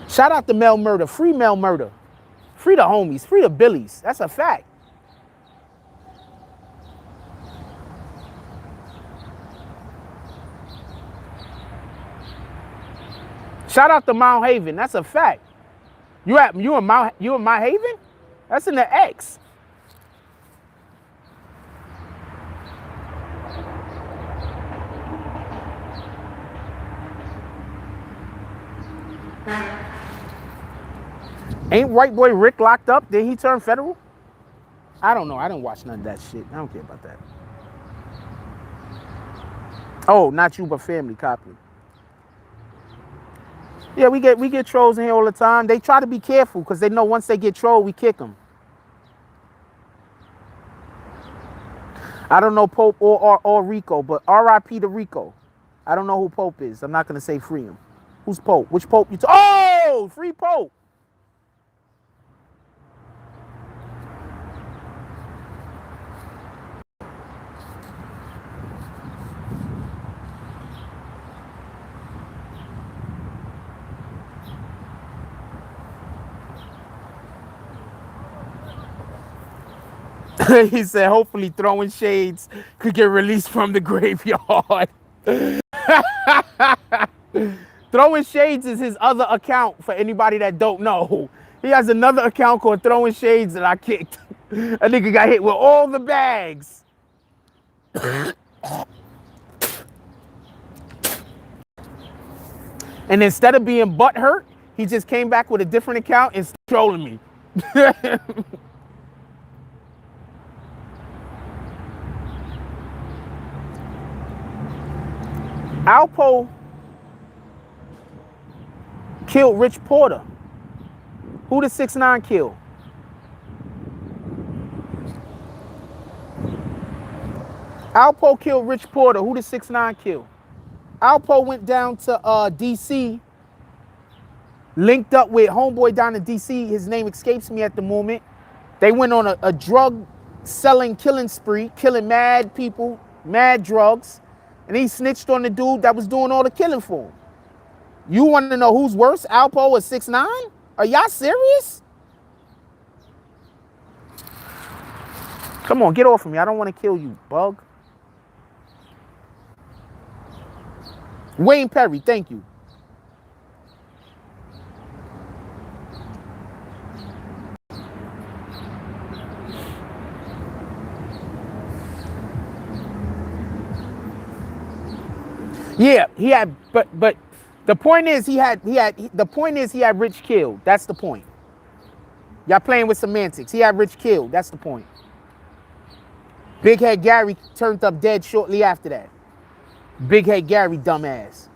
Shout out to Mel Murder. Free Mel Murder. Free the homies. Free the Billies. That's a fact. Shout out to Mount Haven. That's a fact. You in Mount Haven? That's in the X. Ain't white boy Rick locked up? Did he turn federal? I don't know. I didn't watch none of that shit. I don't care about that. Oh, not you, but family copy. Yeah, we get trolls in here all the time. They try to be careful because they know once they get trolled, we kick them. I don't know Pope or Rico, but R.I.P. to Rico. I don't know who Pope is. I'm not gonna say free him. Who's Pope? Which Pope you Oh, free Pope. He said, hopefully throwing shades could get released from the graveyard. Throwing Shades is his other account for anybody that don't know. He has another account called Throwing Shades that I kicked. A nigga got hit with all the bags. And instead of being butthurt, he just came back with a different account and started trolling me. Alpo killed Rich Porter. Who the 6ix9ine kill? Alpo killed Rich Porter. Who the 6ix9ine kill? Alpo went down to D.C., linked up with homeboy down in D.C. His name escapes me at the moment. They went on a drug selling killing spree, killing mad people, mad drugs. And he snitched on the dude that was doing all the killing for him. You want to know who's worse, Alpo or 6ix9ine? Are y'all serious? Come on, get off of me. I don't want to kill you, bug. Wayne Perry, thank you. Yeah, he had, but the point is he had Rich killed. That's the point. Y'all playing with semantics. He had Rich killed. That's the point. Big Head Gary turned up dead shortly after that. Big Head Gary, dumbass.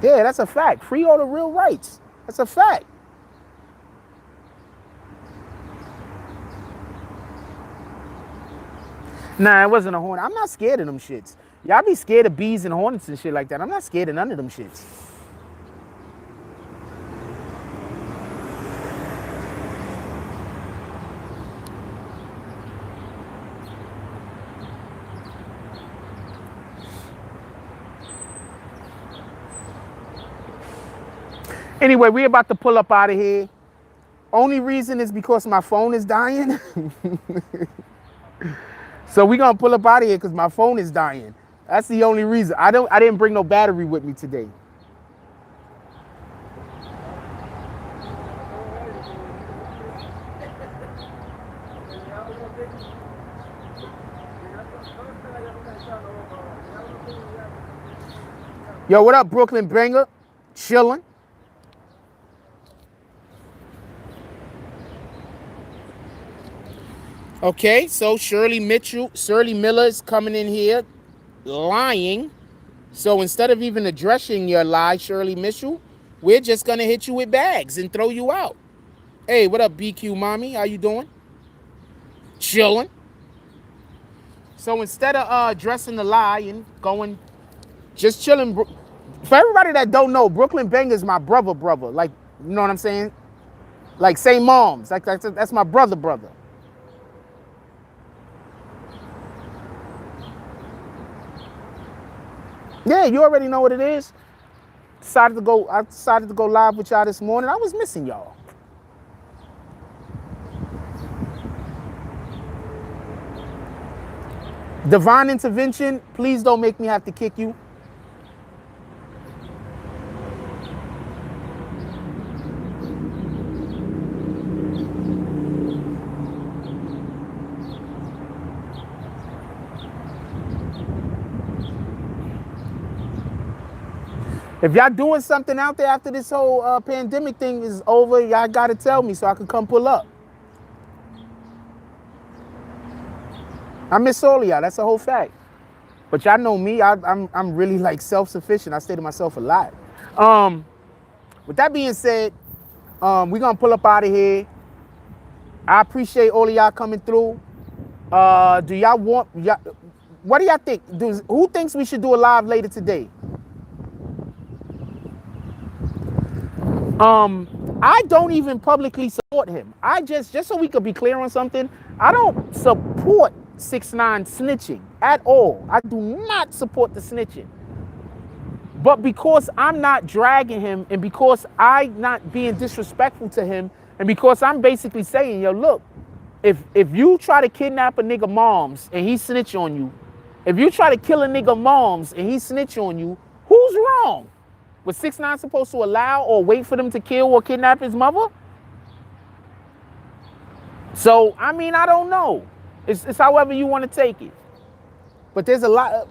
Yeah, that's a fact. Free all the real rights. That's a fact. Nah, it wasn't a hornet. I'm not scared of them shits. Y'all be scared of bees and hornets and shit like that. I'm not scared of none of them shits. Anyway, we about to pull up out of here. Only reason is because my phone is dying. So we gonna pull up out of here because my phone is dying. That's the only reason. I didn't bring no battery with me today. Yo, what up, Brooklyn Banger? Chilling. Okay, so Shirley Miller is coming in here lying. So instead of even addressing your lie, Shirley Mitchell, we're just gonna hit you with bags and throw you out. Hey, what up, BQ Mommy? How you doing? Chilling. So instead of addressing the lie and going, just chilling. For everybody that don't know, Brooklyn Banger is my brother. Like, you know what I'm saying? Like, same moms. Like, that's my brother. Yeah, you already know what it is. I decided to go live with y'all this morning. I was missing y'all. Divine intervention, please don't make me have to kick you. If y'all doing something out there after this whole pandemic thing is over, y'all gotta tell me so I can come pull up. I miss all of y'all. That's a whole fact. But y'all know me. I'm really like self-sufficient. I say to myself a lot. With that being said, we're gonna pull up out of here. I appreciate all of y'all coming through. Do y'all want? What do y'all think? Who thinks we should do a live later today? I don't even publicly support him. I just so we could be clear on something, I don't support 6ix9ine snitching at all. I do not support the snitching. But because I'm not dragging him and because I'm not being disrespectful to him and because I'm basically saying, yo, look, if you try to kidnap a nigga moms and he snitch on you, if you try to kill a nigga moms and he snitch on you, who's wrong? Was 6ix9ine supposed to allow or wait for them to kill or kidnap his mother? So, I mean, I don't know. It's however you want to take it. But there's a lot of,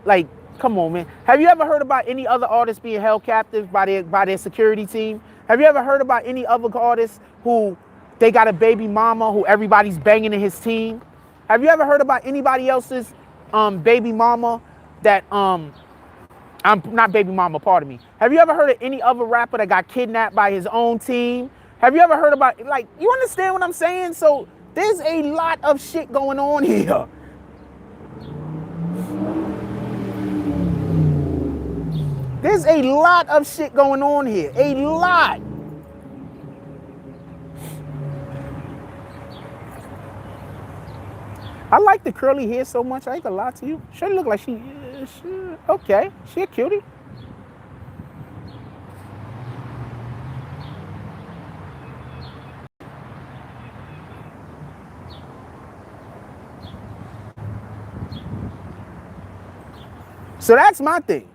like, come on, man. Have you ever heard about any other artists being held captive by their security team? Have you ever heard about any other artists who they got a baby mama who everybody's banging in his team? Have you ever heard about anybody else's baby mama that I'm not baby mama, pardon me. Have you ever heard of any other rapper that got kidnapped by his own team? Have you ever heard about, like, you understand what I'm saying? So there's a lot of shit going on here. There's a lot of shit going on here. A lot. I like the curly hair so much. I ain't gonna lie to you. She look like she okay. She a cutie. So that's my thing.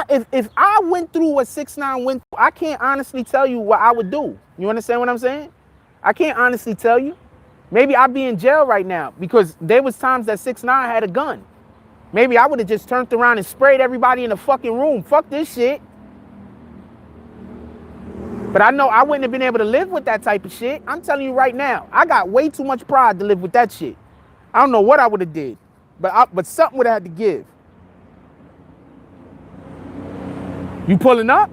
If I went through what 6ix9ine went through, I can't honestly tell you what I would do. You understand what I'm saying? I can't honestly tell you. Maybe I'd be in jail right now because there was times that 6ix9ine had a gun. Maybe I would have just turned around and sprayed everybody in the fucking room. Fuck this shit. But I know I wouldn't have been able to live with that type of shit. I'm telling you right now, I got way too much pride to live with that shit. I don't know what I would have did, but something would have had to give. You pulling up?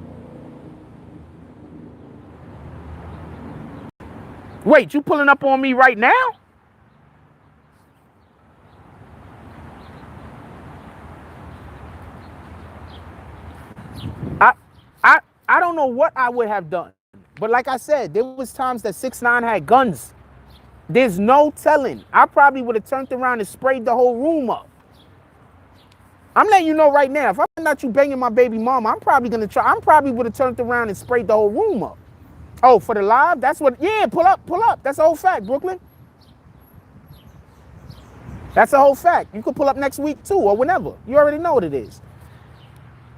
Wait, you pulling up on me right now? I I I don't know what I would have done. But like I said, there was times that 6ix9ine had guns. There's no telling. I probably would have turned around and sprayed the whole room up. I'm letting you know right now, if I find out you banging my baby mama, I'm probably would have turned around and sprayed the whole room up. Oh, for the live? That's what, yeah, pull up. That's a whole fact, Brooklyn. That's a whole fact. You could pull up next week too, or whenever. You already know what it is.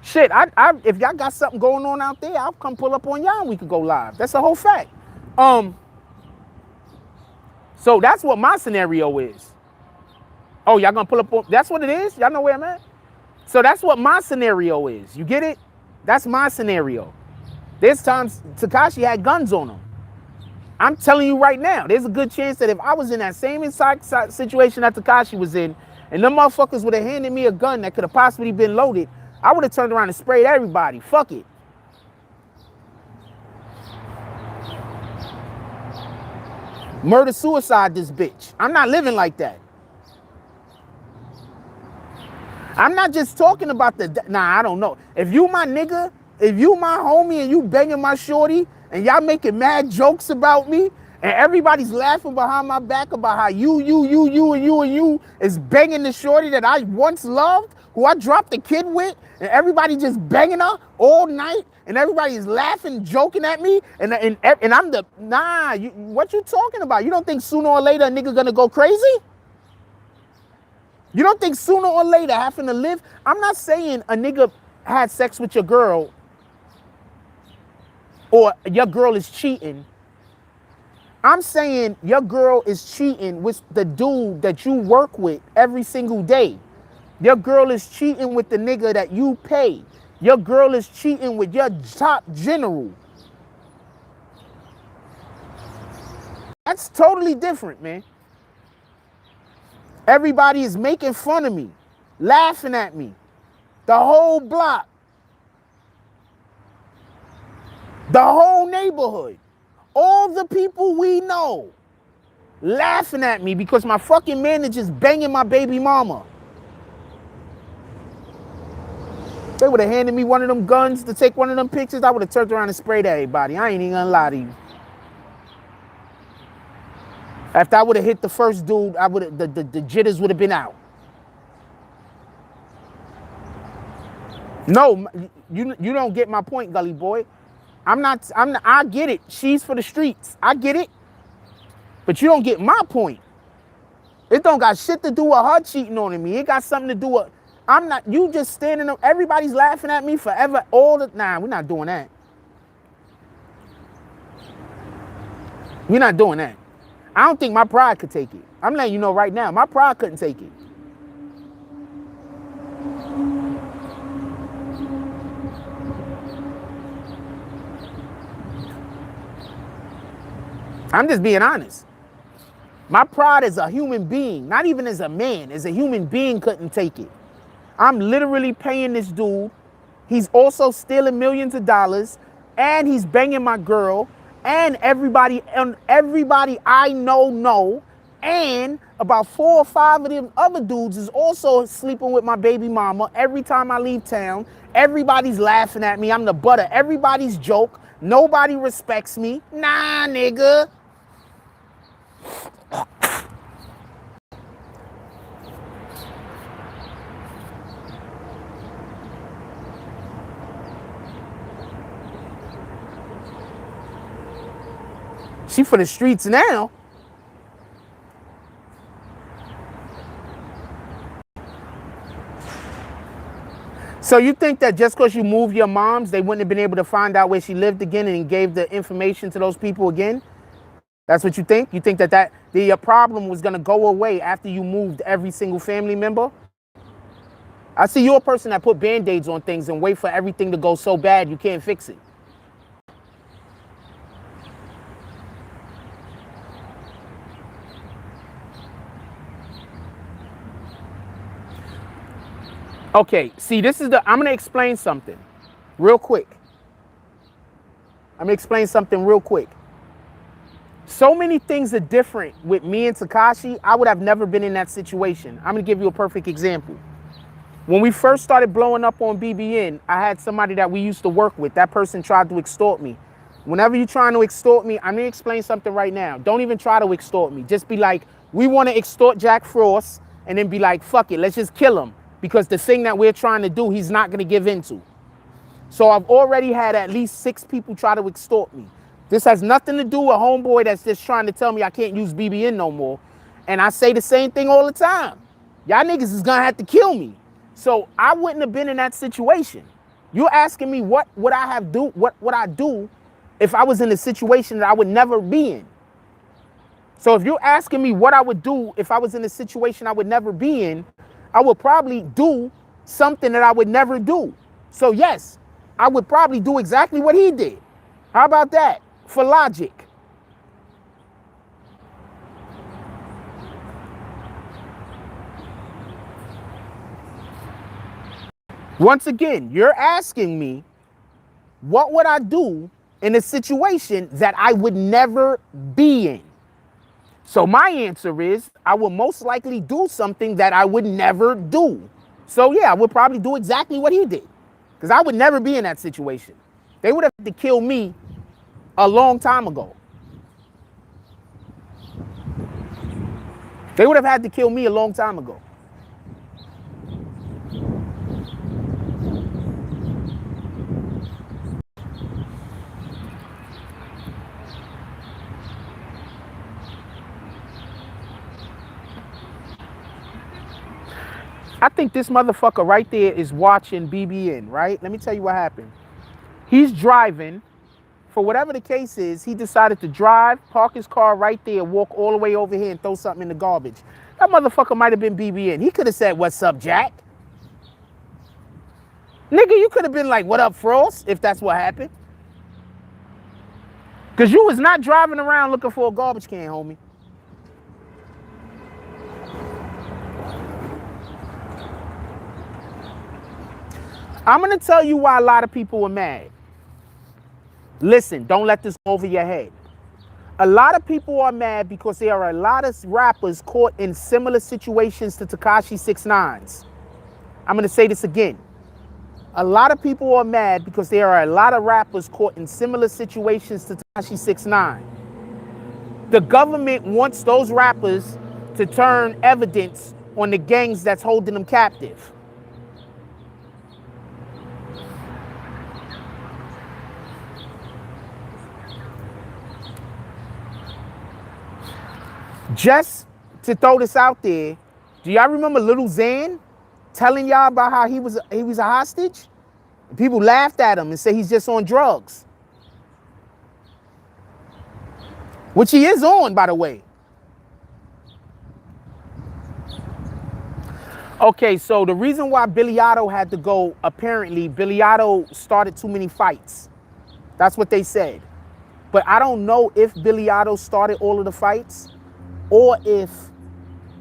Shit, if y'all got something going on out there, I'll come pull up on y'all and we could go live. That's a whole fact. So that's what my scenario is. Oh, y'all gonna pull up on, that's what it is? Y'all know where I'm at? So that's what my scenario is. You get it? That's my scenario. There's times Tekashi had guns on him. I'm telling you right now, there's a good chance that if I was in that same exact situation that Tekashi was in, and them motherfuckers would have handed me a gun that could have possibly been loaded, I would have turned around and sprayed everybody. Fuck it. Murder, suicide this bitch. I'm not living like that. I'm not just talking about I don't know. If you my nigga, if you my homie and you banging my shorty and y'all making mad jokes about me and everybody's laughing behind my back about how you is banging the shorty that I once loved, who I dropped the kid with, and everybody just banging her all night and everybody's laughing, joking at me, and I'm the, what you talking about? You don't think sooner or later a nigga gonna go crazy? You don't think sooner or later having to live? I'm not saying a nigga had sex with your girl or your girl is cheating. I'm saying your girl is cheating with the dude that you work with every single day. Your girl is cheating with the nigga that you pay. Your girl is cheating with your top general. That's totally different, man. Everybody is making fun of me, laughing at me. The whole block. The whole neighborhood. All the people we know laughing at me because my fucking manager's banging my baby mama. They would have handed me one of them guns to take one of them pictures. I would have turned around and sprayed everybody. I ain't even gonna lie to you. After I would have hit the first dude, the jitters would have been out. No, you don't get my point, Gully boy. I get it. She's for the streets. I get it. But you don't get my point. It don't got shit to do with her cheating on me. It got something to do with, you just standing up, everybody's laughing at me forever, we're not doing that. We're not doing that. I don't think my pride could take it. I'm letting you know right now, my pride couldn't take it. I'm just being honest. My pride as a human being, not even as a man, as a human being couldn't take it. I'm literally paying this dude. He's also stealing millions of dollars, and he's banging my girl, and everybody I know, and about 4 or 5 of them other dudes is also sleeping with my baby mama. Every time I leave town, everybody's laughing at me. I'm the butt of everybody's joke. Nobody respects me. Nah, nigga. She for the streets now. So you think that just because you moved your moms, they wouldn't have been able to find out where she lived again and gave the information to those people again? That's what you think? You think that the problem was going to go away after you moved every single family member? I see you're a person that put Band-Aids on things and wait for everything to go so bad you can't fix it. Okay, see, I'm going to explain something. real quick. Let me explain something real quick. So many things are different with me and Tekashi. I would have never been in that situation. I'm gonna give you a perfect example. When we first started blowing up on BBN, I had somebody that we used to work with. That person tried to extort me. Whenever you're trying to extort me, I'm gonna explain something right now. Don't even try to extort me. Just be like, we want to extort Jack Frost, and then be like, fuck it, let's just kill him. Because the thing that we're trying to do, he's not gonna give into. So I've already had at least 6 people try to extort me. This has nothing to do with homeboy that's just trying to tell me I can't use BBN no more. And I say the same thing all the time. Y'all niggas is gonna have to kill me. So I wouldn't have been in that situation. You're asking me what would I do if I was in a situation that I would never be in. So if you're asking me what I would do if I was in a situation I would never be in, I would probably do something that I would never do. So yes, I would probably do exactly what he did. How about that? For logic. Once again, you're asking me, what would I do in a situation that I would never be in? So my answer is, I would most likely do something that I would never do. So yeah, I would probably do exactly what he did. Because I would never be in that situation. They would have to kill me a long time ago. They would have had to kill me a long time ago. I think this motherfucker right there is watching BBN, right? Let me tell you what happened. He's driving. For whatever the case is, he decided to drive, park his car right there, walk all the way over here and throw something in the garbage. That motherfucker might have been BBN. He could have said, what's up, Jack? Nigga, you could have been like, what up, Frost, if that's what happened. Because you was not driving around looking for a garbage can, homie. I'm going to tell you why a lot of people were mad. Listen, don't let this go over your head. A lot of people are mad because there are a lot of rappers caught in similar situations to Tekashi 6ix9ine's. I'm going to say this again. A lot of people are mad because there are a lot of rappers caught in similar situations to Tekashi 6ix9ine. The government wants those rappers to turn evidence on the gangs that's holding them captive. Just to throw this out there, do y'all remember Lil Xan telling y'all about how he was a hostage? And people laughed at him and said he's just on drugs. Which he is on, by the way. Okay, so the reason why Billy Otto had to go, apparently, Billy Otto started too many fights. That's what they said. But I don't know if Billy Otto started all of the fights, or if,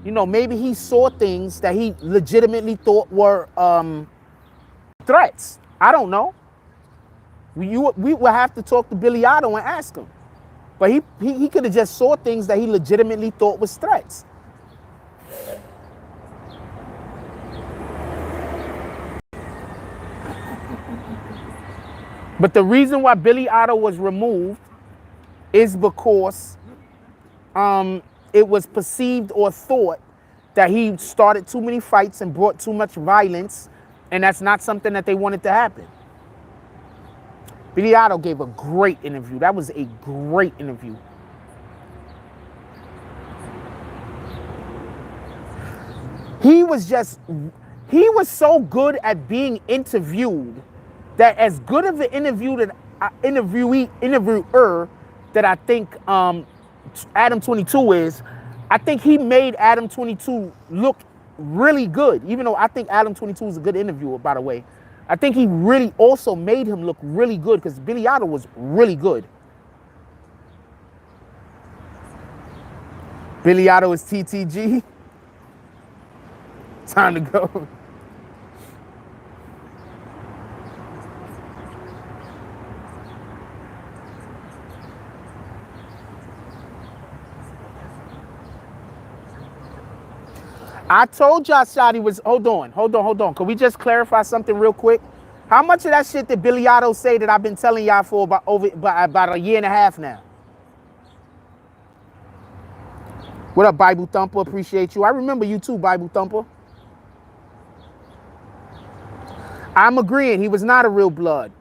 you know, maybe he saw things that he legitimately thought were threats. I don't know. We would have to talk to Billy Otto and ask him. But he could have just saw things that he legitimately thought was threats. But the reason why Billy Otto was removed is because it was perceived or thought that he started too many fights and brought too much violence, and that's not something that they wanted to happen. Billy Otto gave a great interview. That was a great interview. He was so good at being interviewed that as good of an interviewer that I think Adam 22 is, I think he made Adam 22 look really good. Even though I think Adam 22 is a good interviewer, by the way. I think he really also made him look really good because Billy Otto was really good. Billy Otto is TTG. Time to go. I told y'all Shotty was, hold on. Can we just clarify something real quick? How much of that shit did Billy Otto say that I've been telling y'all for about a year and a half now? What up, Bible Thumper? Appreciate you. I remember you too, Bible Thumper. I'm agreeing. He was not a real blood.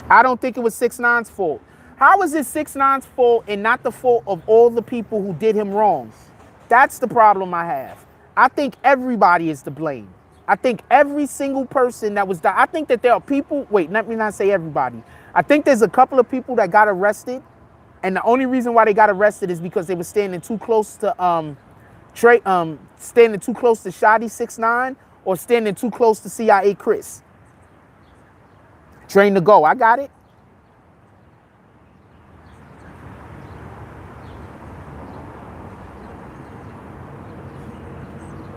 I don't think it was 6ix9ine's fault. How is it 6ix9ine's fault and not the fault of all the people who did him wrong? That's the problem I have. I think everybody is to blame. I think every single person that was there. I think that there are people, wait, let me not say everybody. I think there's a couple of people that got arrested, and the only reason why they got arrested is because they were standing too close to standing too close to Shotty 6ix9ine or standing too close to CIA Chris. Train to go. I got it.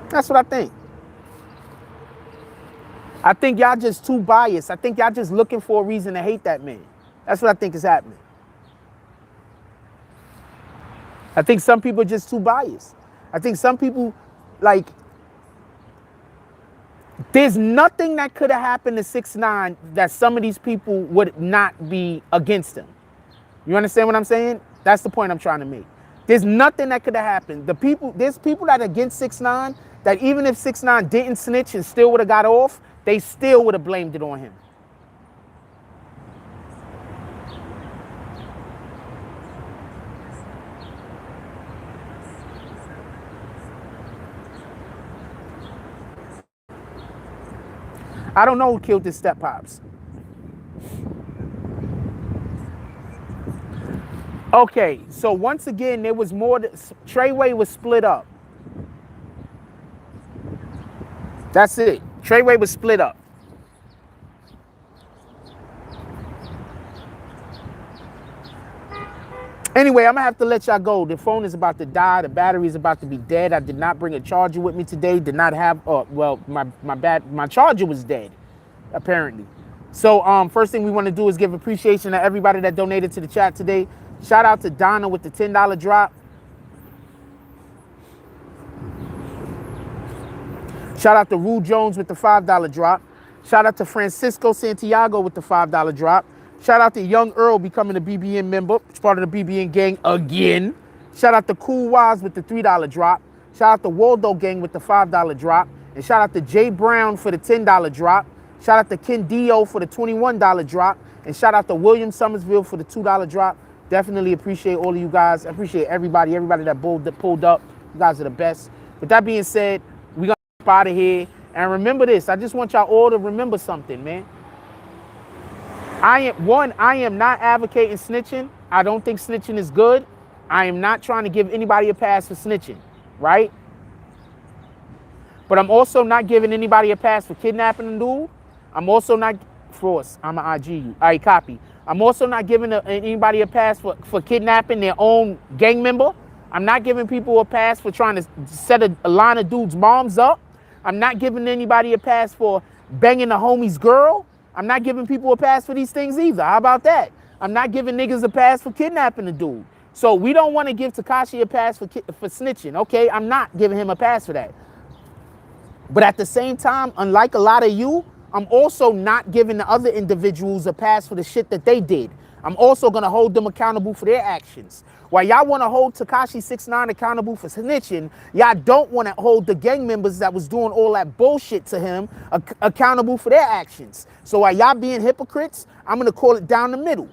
That's what I think. I think y'all just too biased. I think y'all just looking for a reason to hate that man. That's what I think is happening. I think some people are just too biased. I think some people, like, there's nothing that could have happened to 6ix9ine that some of these people would not be against him. You understand what I'm saying? That's the point I'm trying to make. There's nothing that could have happened. There's people that are against 6ix9ine that even if 6ix9ine didn't snitch and still would have got off, they still would have blamed it on him. I don't know who killed his step pops. Okay, so once again, there was more. Treyway was split up. That's it. Treyway was split up. Anyway, I'm gonna have to let y'all go. The phone is about to die. The battery is about to be dead. I did not bring a charger with me today. Did not have. Well, my charger was dead, apparently. So first thing we want to do is give appreciation to everybody that donated to the chat today. Shout out to Donna with the $10 drop. Shout out to Rue Jones with the $5 drop. Shout out to Francisco Santiago with the $5 drop. Shout out to Young Earl becoming a BBN member. It's part of the BBN gang again. Shout out to Cool Waz with the $3 drop. Shout out to Waldo Gang with the $5 drop. And shout out to Jay Brown for the $10 drop. Shout out to Ken Dio for the $21 drop. And shout out to William Summersville for the $2 drop. Definitely appreciate all of you guys. I appreciate everybody that pulled up. You guys are the best. With that being said, we gonna get out of here. And remember this. I just want y'all all to remember something, man. I am not advocating snitching. I don't think snitching is good. I am not trying to give anybody a pass for snitching, right? But I'm also not giving anybody a pass for kidnapping a dude. I'm also not, Frost, I'm an IG you. All right, copy. I'm also not giving anybody a pass for kidnapping their own gang member. I'm not giving people a pass for trying to set a line of dudes' moms up. I'm not giving anybody a pass for banging a homie's girl. I'm not giving people a pass for these things either. How about that? I'm not giving niggas a pass for kidnapping a dude. So we don't want to give Tekashi a pass for snitching. Okay, I'm not giving him a pass for that. But at the same time, unlike a lot of you, I'm also not giving the other individuals a pass for the shit that they did. I'm also going to hold them accountable for their actions. While y'all want to hold Tekashi 6ix9ine accountable for snitching, y'all don't want to hold the gang members that was doing all that bullshit to him accountable for their actions. So while y'all being hypocrites, I'm going to call it down the middle.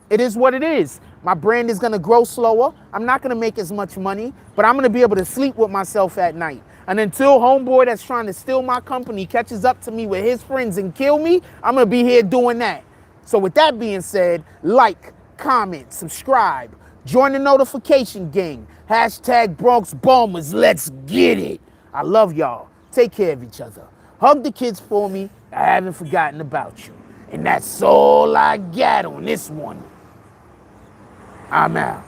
It is what it is. My brand is going to grow slower. I'm not going to make as much money, but I'm going to be able to sleep with myself at night. And until homeboy that's trying to steal my company catches up to me with his friends and kill me, I'm going to be here doing that. So with that being said, like, comment, subscribe, join the notification gang. Hashtag Bronx Bombers. Let's get it. I love y'all. Take care of each other. Hug the kids for me. I haven't forgotten about you. And that's all I got on this one. I'm out.